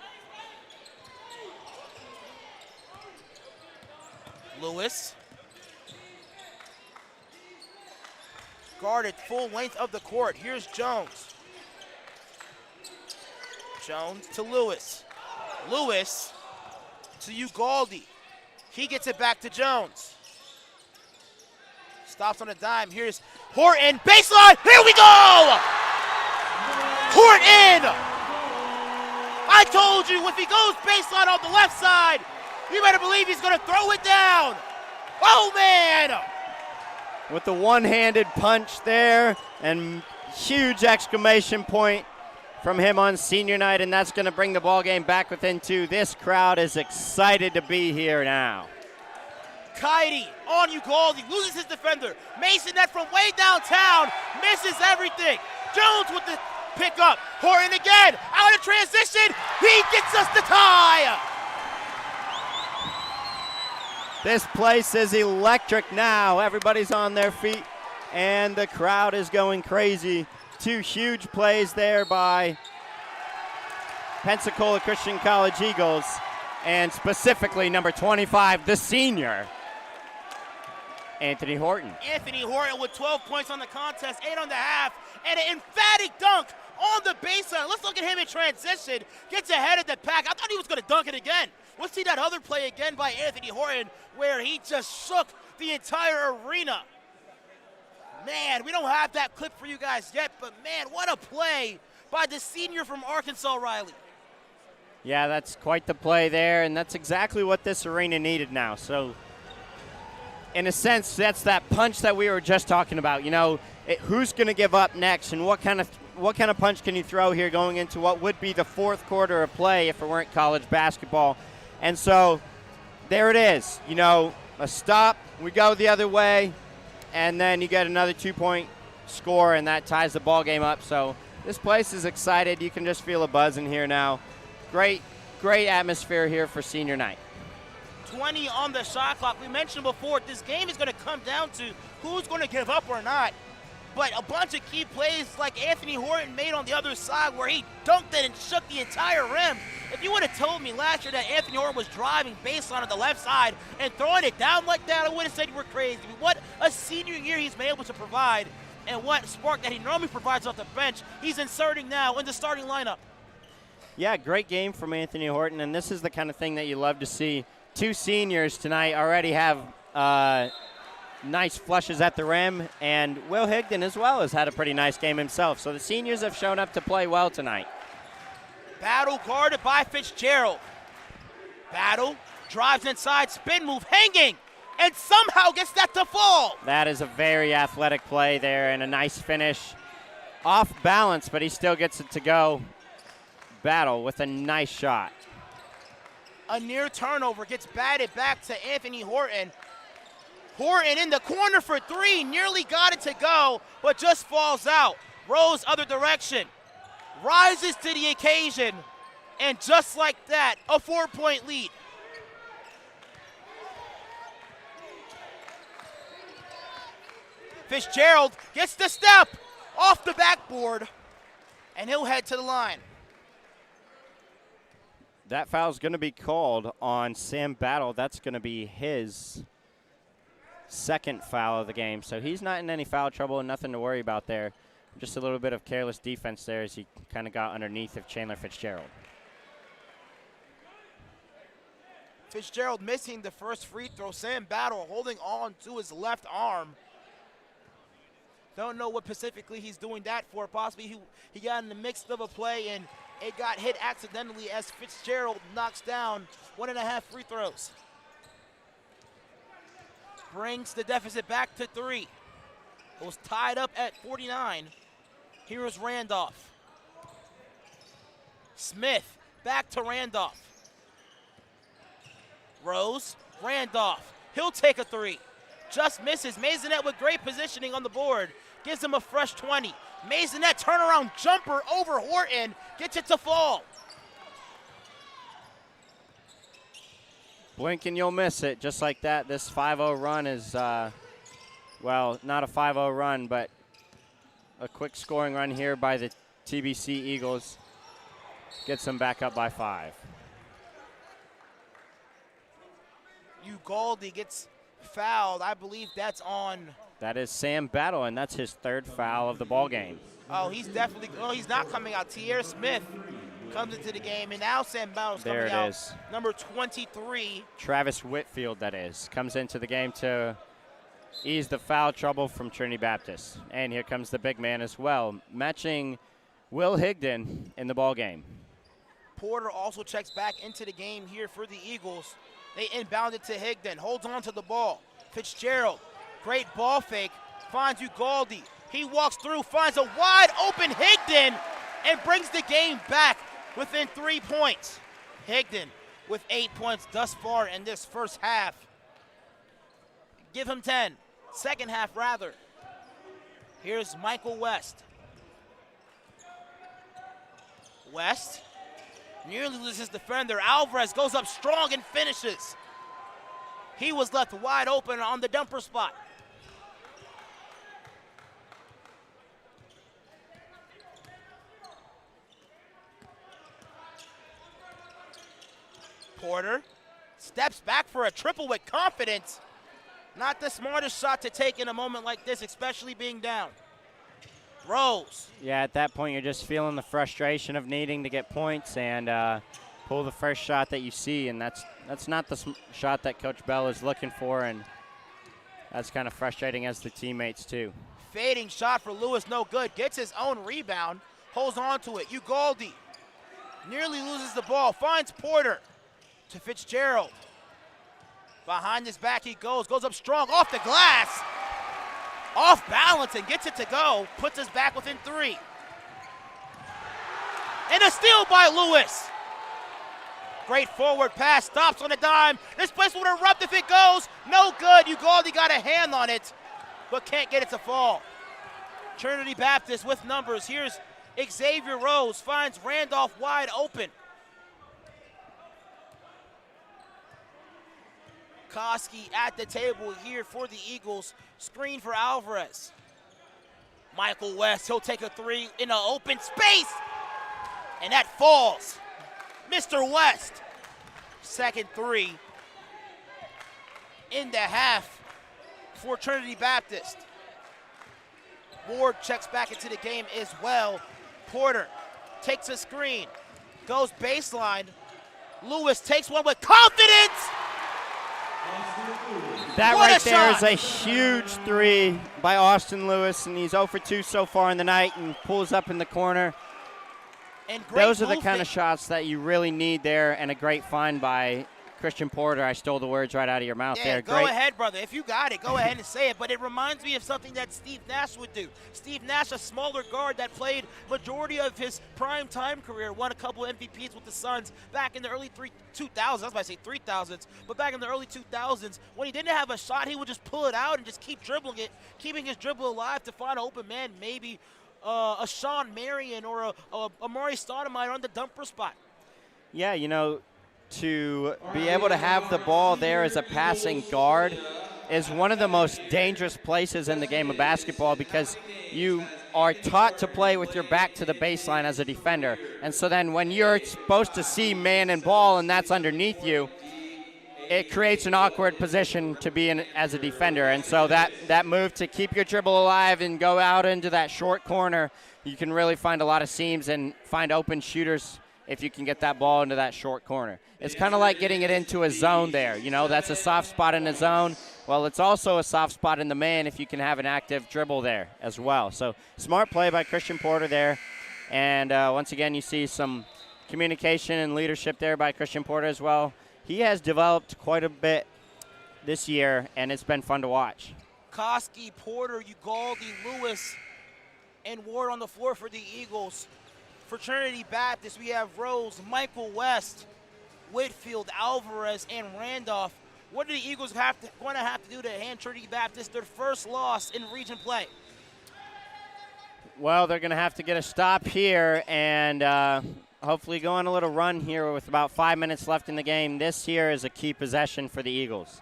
Lewis. Guarded full length of the court. Here's Jones. Jones to Lewis. Lewis to Ugaldi. He gets it back to Jones. Stops on a dime. Here's Horton. Baseline. Here we go! Horton! I told you, if he goes baseline on the left side, you better believe he's going to throw it down. Oh, man! With the one-handed punch there and huge exclamation point from him on senior night, and that's going to bring the ball game back within 2. This crowd is excited to be here now. Kaidi on Ugaldi, loses his defender. Maisonette from way downtown, misses everything. Jones with the pickup. Horton again, out of transition. He gets us the tie. This place is electric now. Everybody's on their feet, and the crowd is going crazy. 2 huge plays there by Pensacola Christian College Eagles, and specifically number 25, the senior, Anthony Horton. Anthony Horton with 12 points on the contest, 8 on the half, and an emphatic dunk on the baseline. Let's look at him in transition. Gets ahead of the pack. I thought he was going to dunk it again. Let's see that other play again by Anthony Horton where he just shook the entire arena. Man, we don't have that clip for you guys yet, but man, what a play by the senior from Arkansas, Riley. Yeah, that's quite the play there, and that's exactly what this arena needed now. So in a sense, that's that punch that we were just talking about. You know, who's going to give up next, and what kind of punch can you throw here going into what would be the fourth quarter of play if it weren't college basketball? And so there it is. You know, a stop, we go the other way, and then you get another 2-point score, and that ties the ball game up. So this place is excited. You can just feel a buzz in here now. Great atmosphere here for senior night. 20 on the shot clock. We mentioned before, this game is going to come down to who's going to give up or not. But a bunch of key plays like Anthony Horton made on the other side where he dunked it and shook the entire rim. If you would have told me last year that Anthony Horton was driving baseline on the left side and throwing it down like that, I would have said you were crazy. What a senior year he's been able to provide, and what spark that he normally provides off the bench, he's inserting now in the starting lineup. Yeah, great game from Anthony Horton, and this is the kind of thing that you love to see. Two seniors tonight already have nice flushes at the rim, and Will Higdon as well has had a pretty nice game himself. So the seniors have shown up to play well tonight. Battle guarded by Fitzgerald. Battle drives inside, spin move, hanging, and somehow gets that to fall. That is a very athletic play there and a nice finish. Off balance, but he still gets it to go. Battle with a nice shot. A near turnover gets batted back to Anthony Horton. Horton in the corner for three, nearly got it to go, but just falls out. Rose other direction, rises to the occasion, and just like that, a 4-point lead. Fitzgerald gets the step off the backboard, and he'll head to the line. That foul's going to be called on Sam Battle. That's going to be his second foul of the game. So he's not in any foul trouble and nothing to worry about there. Just a little bit of careless defense there as he kind of got underneath of Chandler Fitzgerald. Fitzgerald missing the first free throw. Sam Battle holding on to his left arm. Don't know what specifically he's doing that for. Possibly he got in the mix of a play and it got hit accidentally as Fitzgerald knocks down 1.5 free throws. Brings the deficit back to 3. It was tied up at 49. Here is Randolph. Smith back to Randolph. Rose, Randolph. He'll take a 3. Just misses. Maisonette with great positioning on the board. Gives him a fresh 20. Maisonette turnaround jumper over Horton. Gets it to fall. Blink and you'll miss it. Just like that, this 5-0 run is, well, not a 5-0 run, but a quick scoring run here by the TBC Eagles. Gets them back up by 5. Ugaldi gets fouled. I believe that's on. That is Sam Battle, and that's his 3rd foul of the ball game. Oh, he's definitely, he's not coming out. Tierre Smith comes into the game, and now Sam Battle's coming out. There it is. Number 23. Travis Whitfield, that is, comes into the game to ease the foul trouble from Trinity Baptist. And here comes the big man as well, matching Will Higdon in the ball game. Porter also checks back into the game here for the Eagles. They inbound it to Higdon, holds on to the ball. Fitzgerald, great ball fake, finds Ugaldi. He walks through, finds a wide open Higdon, and brings the game back within 3 points. Higdon with 8 points thus far in this first half. Give him 10. Second half, rather. Here's Michael West. West nearly loses defender. Alvarez goes up strong and finishes. He was left wide open on the dumper spot. Porter steps back for a triple with confidence. Not the smartest shot to take in a moment like this, especially being down. Rose. Yeah, at that point, you're just feeling the frustration of needing to get points and pull the first shot that you see, and that's not the shot that Coach Bell is looking for, and that's kind of frustrating as the teammates too. Fading shot for Lewis, no good. Gets his own rebound, holds on to it. Ugaldi nearly loses the ball, finds Porter to Fitzgerald. Behind his back he goes up strong, off the glass. Off balance and gets it to go. Puts us back within 3. And a steal by Lewis. Great forward pass, stops on a dime. This place will erupt if it goes. No good. Ugalde got a hand on it, but can't get it to fall. Trinity Baptist with numbers. Here's Xavier Rose, finds Randolph wide open. Koski at the table here for the Eagles. Screen for Alvarez. Michael West, he'll take a 3 in an open space. And that falls. Mr. West, second 3 in the half for Trinity Baptist. Ward checks back into the game as well. Porter takes a screen, goes baseline. Lewis takes one with confidence. That What right a there shot. is a huge 3 by Austin Lewis, and he's 0 for 2 so far in the night and pulls up in the corner. And great Those are the kind movement. of shots that you really need there, and a great find by Christian Porter. I stole the words right out of your mouth Yeah, there. go Great. ahead, brother. If you got it, go ahead and say it. But it reminds me of something that Steve Nash would do. Steve Nash, a smaller guard that played majority of his prime time career, won a couple MVPs with the Suns back in the early 2000s. I was about to say 3000s, but back in the early 2000s, when he didn't have a shot, he would just pull it out and just keep dribbling it, keeping his dribble alive to find an open man, maybe a Sean Marion or a Amari Stoudemire on the dumper spot. Yeah, you know, to be able to have the ball there as a passing guard is one of the most dangerous places in the game of basketball, because you are taught to play with your back to the baseline as a defender. And so then when you're supposed to see man and ball and that's underneath you, it creates an awkward position to be in as a defender. And so that move to keep your dribble alive and go out into that short corner, you can really find a lot of seams and find open shooters if you can get that ball into that short corner. It's kind of like getting it into a zone there. You know, that's a soft spot in a zone. Well, it's also a soft spot in the man if you can have an active dribble there as well. So smart play by Christian Porter there. And once again, you see some communication and leadership there by Christian Porter as well. He has developed quite a bit this year, and it's been fun to watch. Koski, Porter, Ugalde, Lewis, and Ward on the floor for the Eagles. For Trinity Baptist, we have Rose, Michael West, Whitfield, Alvarez, and Randolph. What do the Eagles going to have to do to hand Trinity Baptist their first loss in region play? Well, they're going to have to get a stop here and hopefully go on a little run here with about 5 minutes left in the game. This here is a key possession for the Eagles.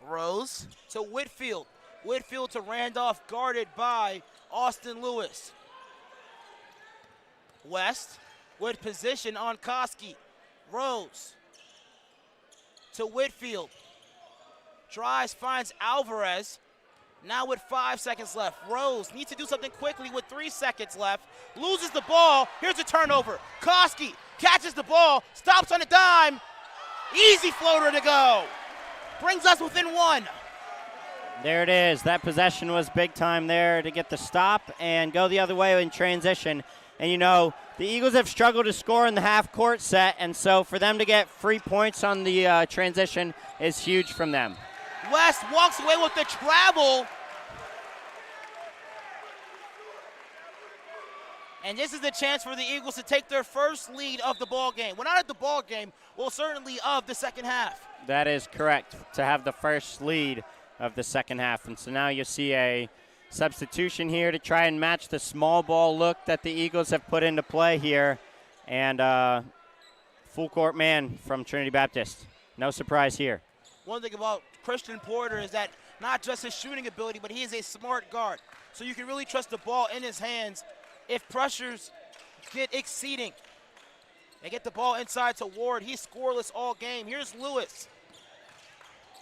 Rose to Whitfield. Whitfield to Randolph, guarded by Austin Lewis. West with position on Koski. Rose to Whitfield. Drives, finds Alvarez. Now with 5 seconds left. Rose needs to do something quickly with 3 seconds left. Loses the ball. Here's a turnover. Koski catches the ball, stops on a dime. Easy floater to go. Brings us within 1. There it is. That possession was big time there to get the stop and go the other way in transition. And, you know, the Eagles have struggled to score in the half-court set, and so for them to get free points on the transition is huge from them. West walks away with the travel. And this is the chance for the Eagles to take their first lead of the ball game. Well, not at the ball game, well, certainly of the second half. That is correct, to have the first lead of the second half. And so now you see a substitution here to try and match the small ball look that the Eagles have put into play here. And full court man from Trinity Baptist. No surprise here. One thing about Christian Porter is that not just his shooting ability, but he is a smart guard. So you can really trust the ball in his hands if pressures get exceeding. They get the ball inside to Ward. He's scoreless all game. Here's Lewis.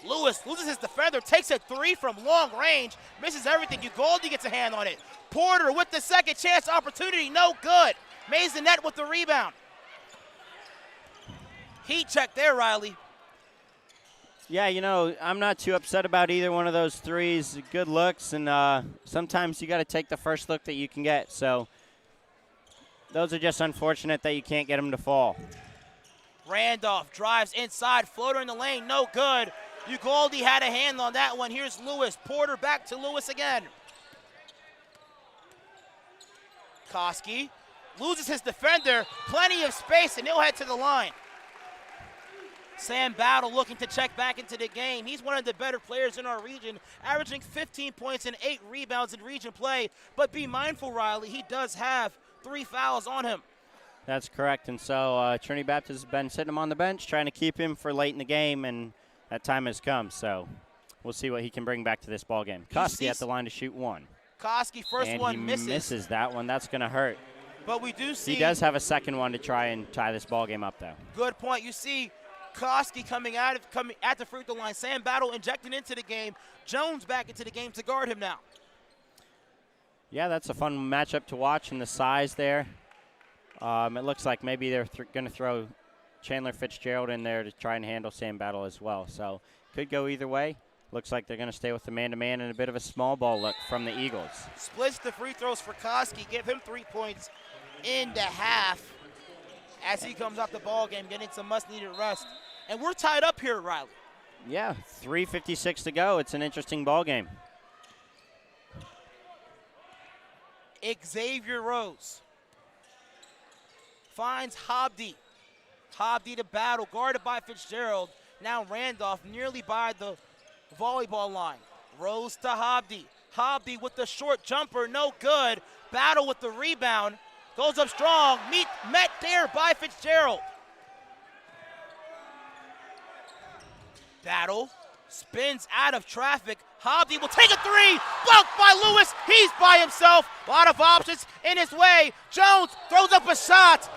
Lewis loses his defender, takes a 3 from long range, misses everything. Ugalde gets a hand on it. Porter with the second chance opportunity, no good. Mays the net with the rebound. Heat check there, Riley. Yeah, you know, I'm not too upset about either one of those threes. Good looks, and sometimes you got to take the first look that you can get. So those are just unfortunate that you can't get them to fall. Randolph drives inside, floater in the lane, no good. Ugaldi had a hand on that one. Here's Lewis. Porter back to Lewis again. Koski loses his defender, plenty of space, and he'll head to the line. Sam Battle looking to check back into the game. He's one of the better players in our region, averaging 15 points and 8 rebounds in region play. But be mindful, Riley, he does have 3 fouls on him. That's correct, and so Trinity Baptist has been sitting him on the bench, trying to keep him for late in the game, and that time has come. So we'll see what he can bring back to this ball game. Koski at the line to shoot 1. Koski first and one he misses. that one. That's going to hurt. But we do see. He does have a second one to try and tie this ball game up, though. Good point. You see Koski coming at the free throw line. Sam Battle injecting into the game. Jones back into the game to guard him now. Yeah, that's a fun matchup to watch, and the size there. It looks like maybe they're going to throw Chandler Fitzgerald in there to try and handle Sam Battle as well. So could go either way. Looks like they're going to stay with the man-to-man and a bit of a small ball look from the Eagles. Splits the free throws for Koski. Give him 3 points in the half as he comes off the ball game, getting some much-needed rest. And we're tied up here, Riley. Yeah, 3:56 to go. It's an interesting ball game. Xavier Rose finds Hobdy. Hobdy to Battle, guarded by Fitzgerald. Now Randolph nearly by the volleyball line. Rose to Hobdy. Hobdy with the short jumper, no good. Battle with the rebound. Goes up strong, met there by Fitzgerald. Battle spins out of traffic. Hobdy will take a 3, blocked by Lewis. He's by himself. A lot of options in his way. Jones throws up a shot.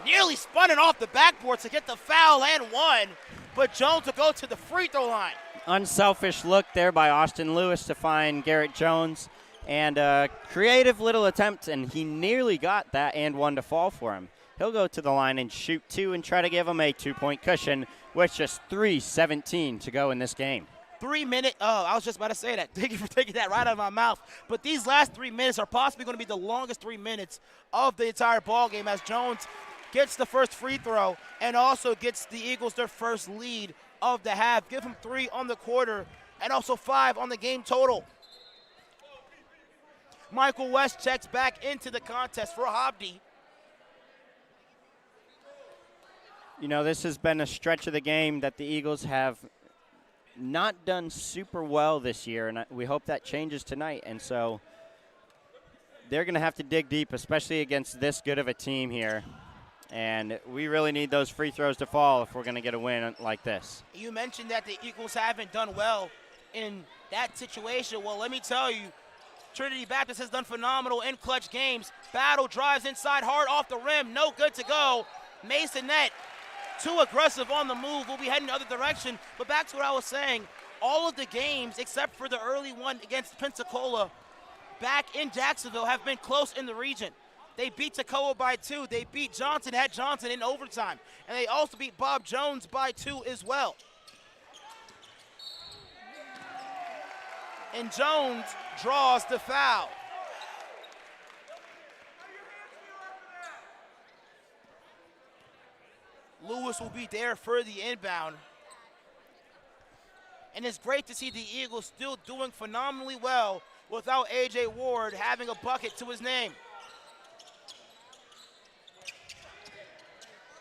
Nearly spun it off the backboard to get the foul and 1. But Jones will go to the free throw line. Unselfish look there by Austin Lewis to find Garrett Jones. And a creative little attempt, and he nearly got that and 1 to fall for him. He'll go to the line and shoot 2 and try to give him a 2-point cushion with just 3:17 to go in this game. 3 minutes. Oh, I was just about to say that. Thank you for taking that right out of my mouth. But these last 3 minutes are possibly going to be the longest 3 minutes of the entire ball game as Jones gets the first free throw and also gets the Eagles their first lead of the half. Give him 3 on the quarter and also 5 on the game total. Michael West checks back into the contest for Hobdy. You know, this has been a stretch of the game that the Eagles have not done super well this year, and we hope that changes tonight. And so they're going to have to dig deep, especially against this good of a team here. And we really need those free throws to fall if we're going to get a win like this. You mentioned that the Eagles haven't done well in that situation. Well, let me tell you, Trinity Baptist has done phenomenal in clutch games. Battle drives inside hard off the rim. No good to go. Masonette, too aggressive on the move. We'll be heading the other direction. But back to what I was saying, all of the games except for the early one against Pensacola back in Jacksonville have been close in the region. They beat Toccoa by 2. They beat Johnson in overtime. And they also beat Bob Jones by 2 as well. And Jones draws the foul. Lewis will be there for the inbound. And it's great to see the Eagles still doing phenomenally well without A.J. Ward having a bucket to his name.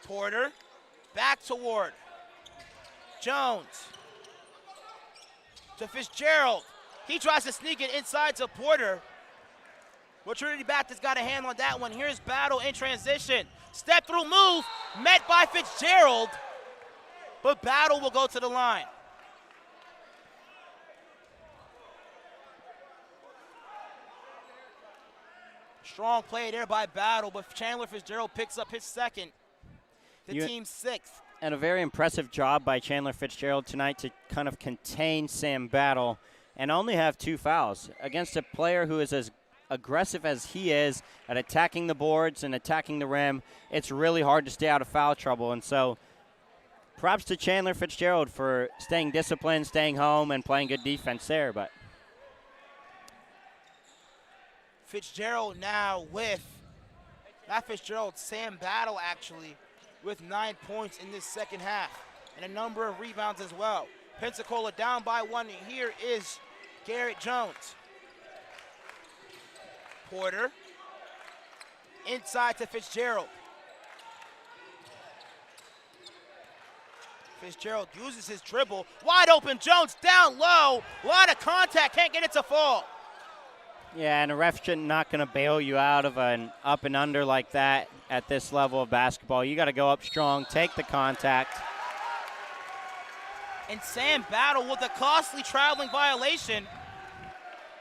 Porter, back to Ward. Jones to Fitzgerald. He tries to sneak it inside to Porter. Well, Trinity Baptist got a hand on that one. Here's Battle in transition. Step through move, met by Fitzgerald, but Battle will go to the line. Strong play there by Battle, but Chandler Fitzgerald picks up his second. The team's 6th. And a very impressive job by Chandler Fitzgerald tonight to kind of contain Sam Battle and only have 2 fouls against a player who is as aggressive as he is at attacking the boards and attacking the rim. It's really hard to stay out of foul trouble. And so props to Chandler Fitzgerald for staying disciplined, staying home, and playing good defense there. But Fitzgerald now with, not Fitzgerald, Sam Battle actually with 9 points in this second half and a number of rebounds as well. Pensacola down by 1, and here is Garrett Jones. Porter inside to Fitzgerald. Fitzgerald uses his dribble. Wide open, Jones down low. A lot of contact, can't get it to fall. Yeah, and a ref not going to bail you out of an up and under like that at this level of basketball. You got to go up strong, take the contact. And Sam Battle with a costly traveling violation.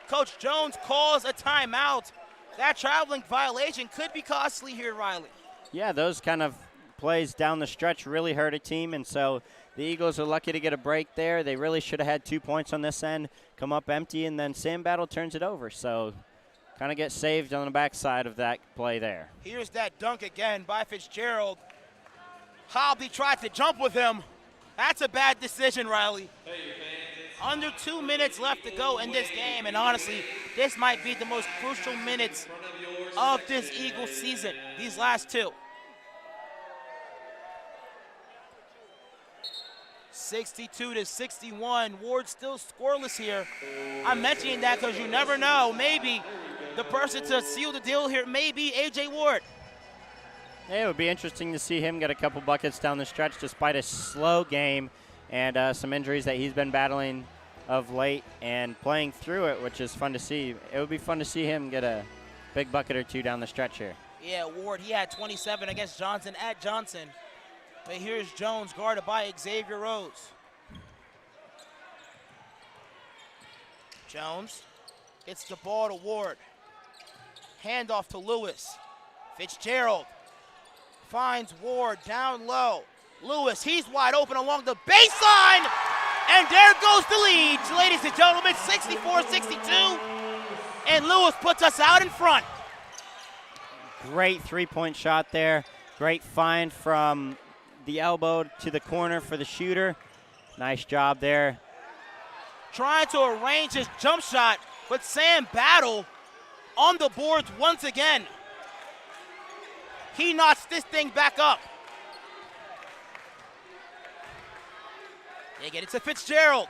Coach Jones calls a timeout. That traveling violation could be costly here, Riley. Yeah, those kind of plays down the stretch really hurt a team, and so the Eagles are lucky to get a break there. They really should have had 2 points on this end, come up empty, and then Sam Battle turns it over. So kind of get saved on the backside of that play there. Here's that dunk again by Fitzgerald. Hobley tried to jump with him. That's a bad decision, Riley. Under 2 minutes left to go in this game, and honestly, this might be the most crucial minutes of this Eagles season, these last 2. 62-61. Ward still scoreless here. I'm mentioning that because you never know. Maybe the person to seal the deal here may be A.J. Ward. Yeah, it would be interesting to see him get a couple buckets down the stretch despite a slow game and some injuries that he's been battling of late and playing through it, which is fun to see. It would be fun to see him get a big bucket or 2 down the stretch here. Yeah, Ward, he had 27 against Johnson at Johnson. But here's Jones guarded by Xavier Rose. Jones gets the ball to Ward. Handoff to Lewis. Fitzgerald finds Ward down low. Lewis, he's wide open along the baseline. And there goes the lead, ladies and gentlemen, 64-62. And Lewis puts us out in front. Great three-point shot there. Great find from the elbow to the corner for the shooter. Nice job there. Trying to arrange his jump shot, but Sam Battle on the boards once again. He knocks this thing back up. They get it to Fitzgerald.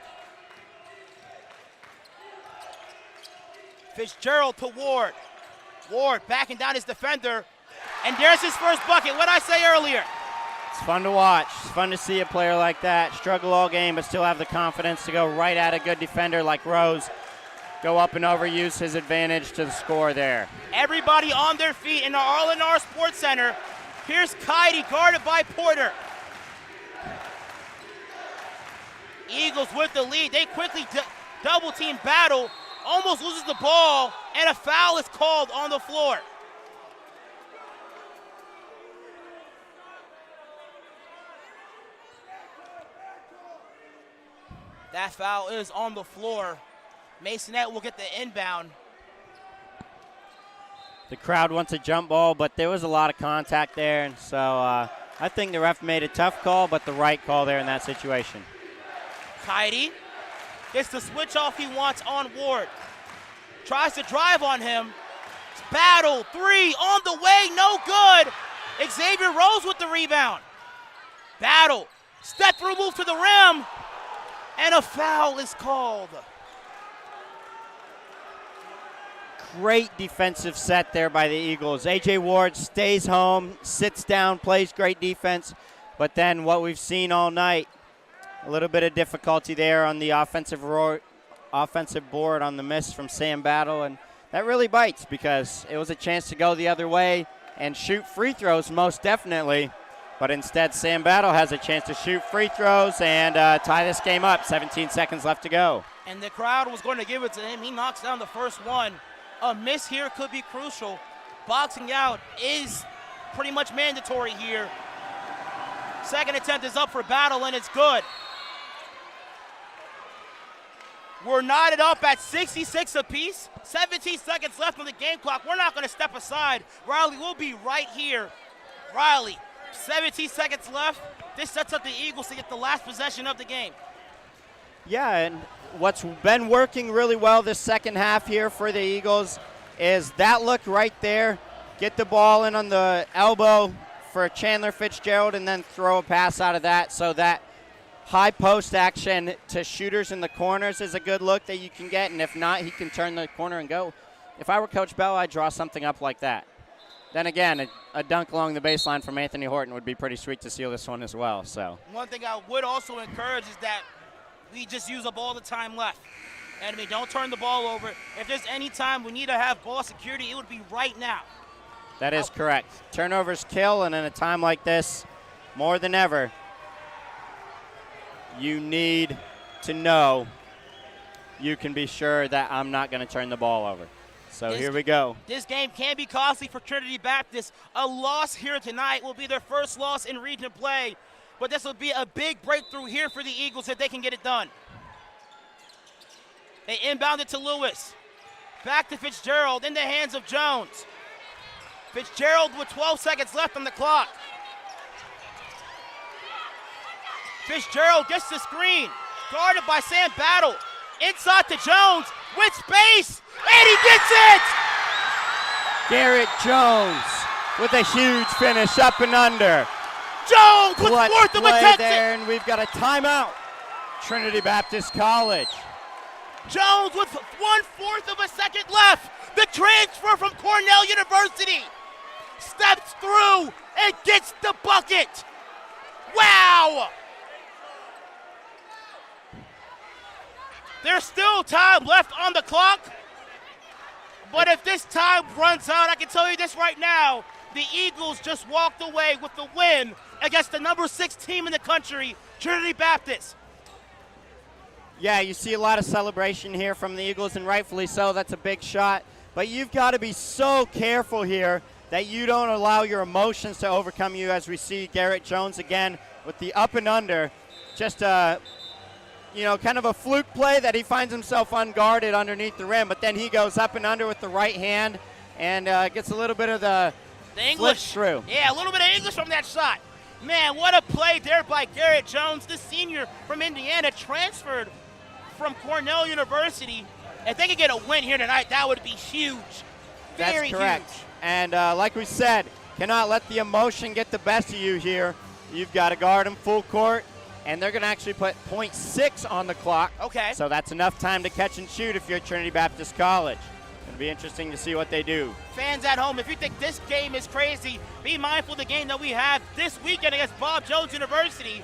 Fitzgerald to Ward. Ward backing down his defender. And there's his first bucket. What did I say earlier? It's fun to watch. It's fun to see a player like that struggle all game but still have the confidence to go right at a good defender like Rose. Go up and overuse his advantage to the score there. Everybody on their feet in the R&R Sports Center. Here's Kaidi guarded by Porter. Eagles with the lead. They quickly double team Battle. Almost loses the ball, and a foul is called on the floor. That foul is on the floor. Masonette will get the inbound. The crowd wants a jump ball, but there was a lot of contact there, and so I think the ref made a tough call, but the right call there in that situation. Kaidi gets the switch off he wants on Ward. Tries to drive on him. Battle, 3 on the way, no good. Xavier Rose with the rebound. Battle, step through move to the rim, and a foul is called. Great defensive set there by the Eagles. A.J. Ward stays home, sits down, plays great defense, but then what we've seen all night, a little bit of difficulty there on the offensive board on the miss from Sam Battle, and that really bites because it was a chance to go the other way and shoot free throws most definitely, but instead Sam Battle has a chance to shoot free throws and tie this game up. 17 seconds left to go. And the crowd was going to give it to him. He knocks down the first one. A miss here could be crucial. Boxing out is pretty much mandatory here. Second attempt is up for Battle, and it's good. We're knotted up at 66 apiece. 17 seconds left on the game clock. We're not going to step aside. Riley will be right here. Riley, 17 seconds left. This sets up the Eagles to get the last possession of the game. Yeah, and what's been working really well this second half here for the Eagles is that look right there. Get the ball in on the elbow, for Chandler Fitzgerald and then throw a pass out of that, so that high post action to shooters in the corners is a good look that you can get, and if not, he can turn the corner and go. If I were Coach Bell, I'd draw something up like that. Then again, a dunk along the baseline from Anthony Horton would be pretty sweet to seal this one as well. So One thing I would also encourage is that we just use up all the time left. And I mean, don't turn the ball over. If there's any time we need to have ball security, it would be right now. that is correct. Turnovers kill, and in a time like this, more than ever, you need to know you can be sure that I'm not going to turn the ball over. So here we go. This game can be costly for Trinity Baptist. A loss here tonight will be their first loss in region play, but this will be a big breakthrough here for the Eagles if they can get it done. They inbound it to Lewis. Back to Fitzgerald in the hands of Jones. Fitzgerald with 12 seconds left on the clock. Fitzgerald gets the screen, guarded by Sam Battle. Inside to Jones with space, and he gets it! Garrett Jones with a huge finish up and under. Jones with fourth of a 10 there, and we've got a timeout. Trinity Baptist College. Jones with 1/4 of a second left. The transfer from Cornell University steps through and gets the bucket. Wow! There's still time left on the clock, but if this time runs out, I can tell you this right now, the Eagles just walked away with the win against the number 6 team in the country, Trinity Baptist. Yeah, you see a lot of celebration here from the Eagles, and rightfully so. That's a big shot. But you've got to be so careful here that you don't allow your emotions to overcome you, as we see Garrett Jones again with the up and under. Just kind of a fluke play that he finds himself unguarded underneath the rim, but then he goes up and under with the right hand and gets a little bit of the English through. Yeah, a little bit of English from that shot. Man, what a play there by Garrett Jones, the senior from Indiana, transferred from Cornell University. If they could get a win here tonight, that would be huge. Very That's correct. huge. And like we said, cannot let the emotion get the best of you here. You've got to guard him full court, and they're going to actually put .6 on the clock. Okay. So that's enough time to catch and shoot if you're at Trinity Baptist College. It'll be interesting to see what they do. Fans at home, if you think this game is crazy, be mindful of the game that we have this weekend against Bob Jones University.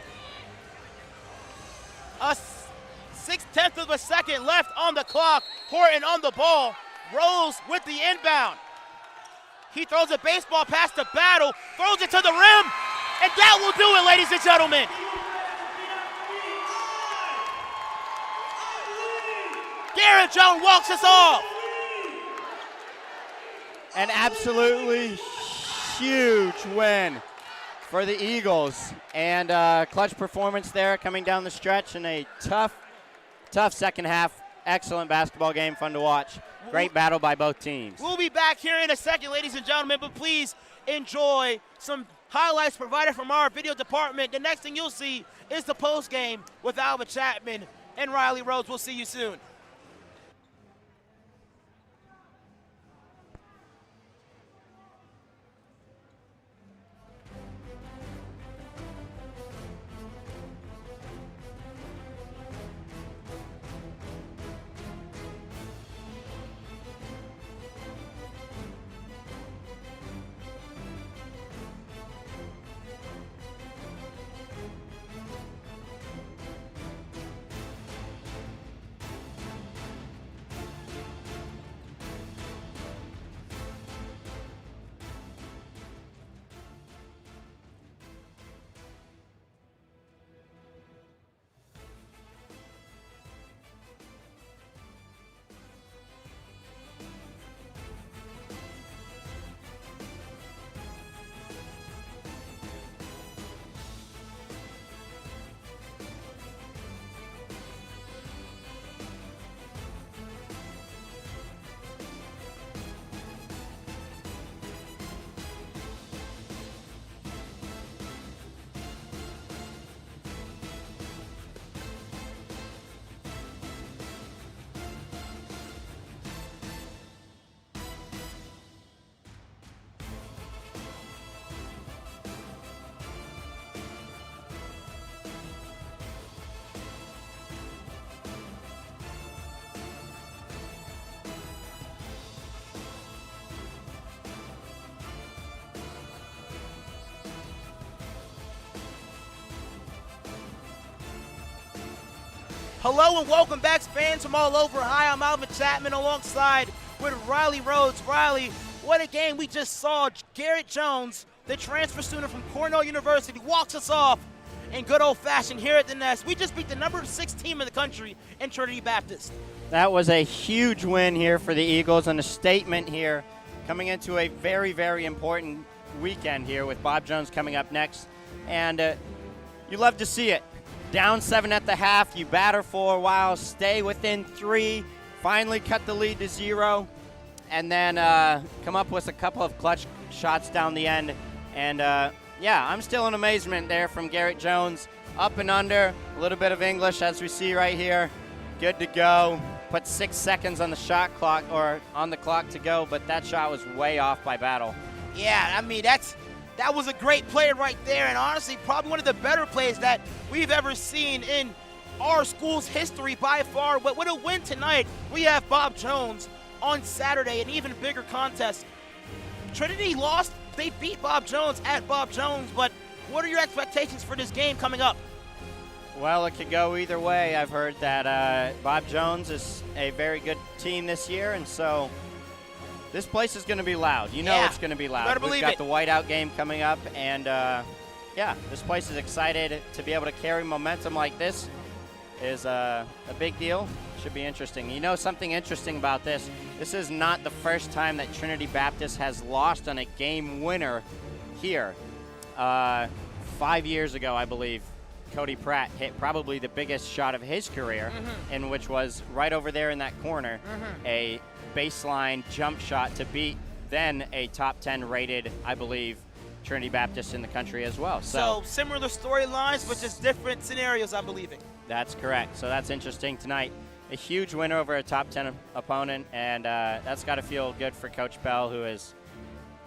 A 6/10 of a second left on the clock. Horton on the ball. Rose with the inbound. He throws a baseball pass to Battle, throws it to the rim, and that will do it, ladies and gentlemen. Garrett Jones walks us off. An absolutely huge win for the Eagles. And clutch performance there coming down the stretch in a tough second half. Excellent basketball game, fun to watch. Great battle by both teams. We'll be back here in a second, ladies and gentlemen, but please enjoy some highlights provided from our video department. The next thing you'll see is the post game with Alva Chapman and Riley Rhodes. We'll see you soon. Hello and welcome back, fans from all over. Hi, I'm Alvin Chapman alongside with Riley Rhodes. Riley, what a game we just saw. Garrett Jones, the transfer student from Cornell University, walks us off in good old-fashioned here at the Nest. We just beat the number 6 team in the country in Trinity Baptist. That was a huge win here for the Eagles and a statement here coming into a very, very important weekend here with Bob Jones coming up next. And you love to see it. Down 7 at the half, you batter for a while, stay within 3, finally cut the lead to 0, and then come up with a couple of clutch shots down the end. And yeah, I'm still in amazement there from Garrett Jones. Up and under, a little bit of English as we see right here. Good to go. Put 6 seconds on the shot clock, or on the clock to go, but that shot was way off by Battle. Yeah, I mean, that was a great play right there, and honestly, probably one of the better plays that we've ever seen in our school's history by far. But with a win tonight, we have Bob Jones on Saturday, an even bigger contest. Trinity lost. They beat Bob Jones at Bob Jones, but what are your expectations for this game coming up? Well, it could go either way. I've heard that Bob Jones is a very good team this year, and so this place is going to be loud. You know it's going to be loud. Better believe We've got it. the whiteout game coming up, and yeah, this place is excited to be able to carry momentum like this is a big deal. Should be interesting. You know something interesting about this? This is not the first time that Trinity Baptist has lost on a game winner here. 5 years ago, I believe, Cody Pratt hit probably the biggest shot of his career, and which was right over there in that corner, a baseline jump shot to beat then a top 10 rated, I believe, Trinity Baptist in the country as well. So similar storylines, but just different scenarios, I'm believing. That's correct. So that's interesting tonight. A huge win over a top 10 opponent, and that's got to feel good for Coach Bell, who has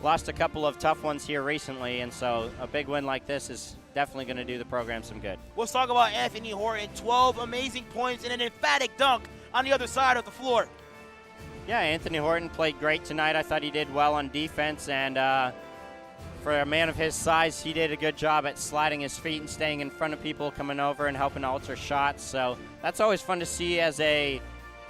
lost a couple of tough ones here recently, and so a big win like this is definitely going to do the program some good. Let's talk about Anthony Horton. 12 amazing points and an emphatic dunk on the other side of the floor. Yeah, Anthony Horton played great tonight. I thought he did well on defense, and for a man of his size, he did a good job at sliding his feet and staying in front of people coming over and helping alter shots. So that's always fun to see as a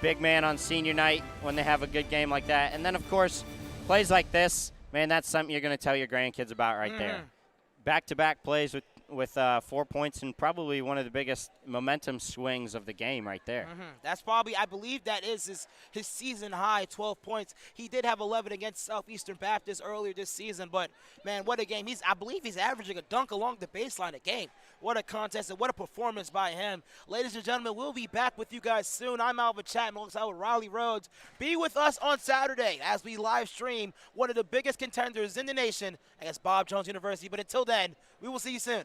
big man on senior night when they have a good game like that. And then, of course, plays like this, man, that's something you're going to tell your grandkids about right there. Back-to-back plays with 4 points and probably one of the biggest momentum swings of the game right there. That's probably, I believe that is his season high, 12 points. He did have 11 against Southeastern Baptist earlier this season, but, man, what a game. I believe he's averaging a dunk along the baseline a game. What a contest and what a performance by him. Ladies and gentlemen, we'll be back with you guys soon. I'm Alvin Chapman alongside with Riley Rhodes. Be with us on Saturday as we live stream one of the biggest contenders in the nation against Bob Jones University. But until then, we will see you soon.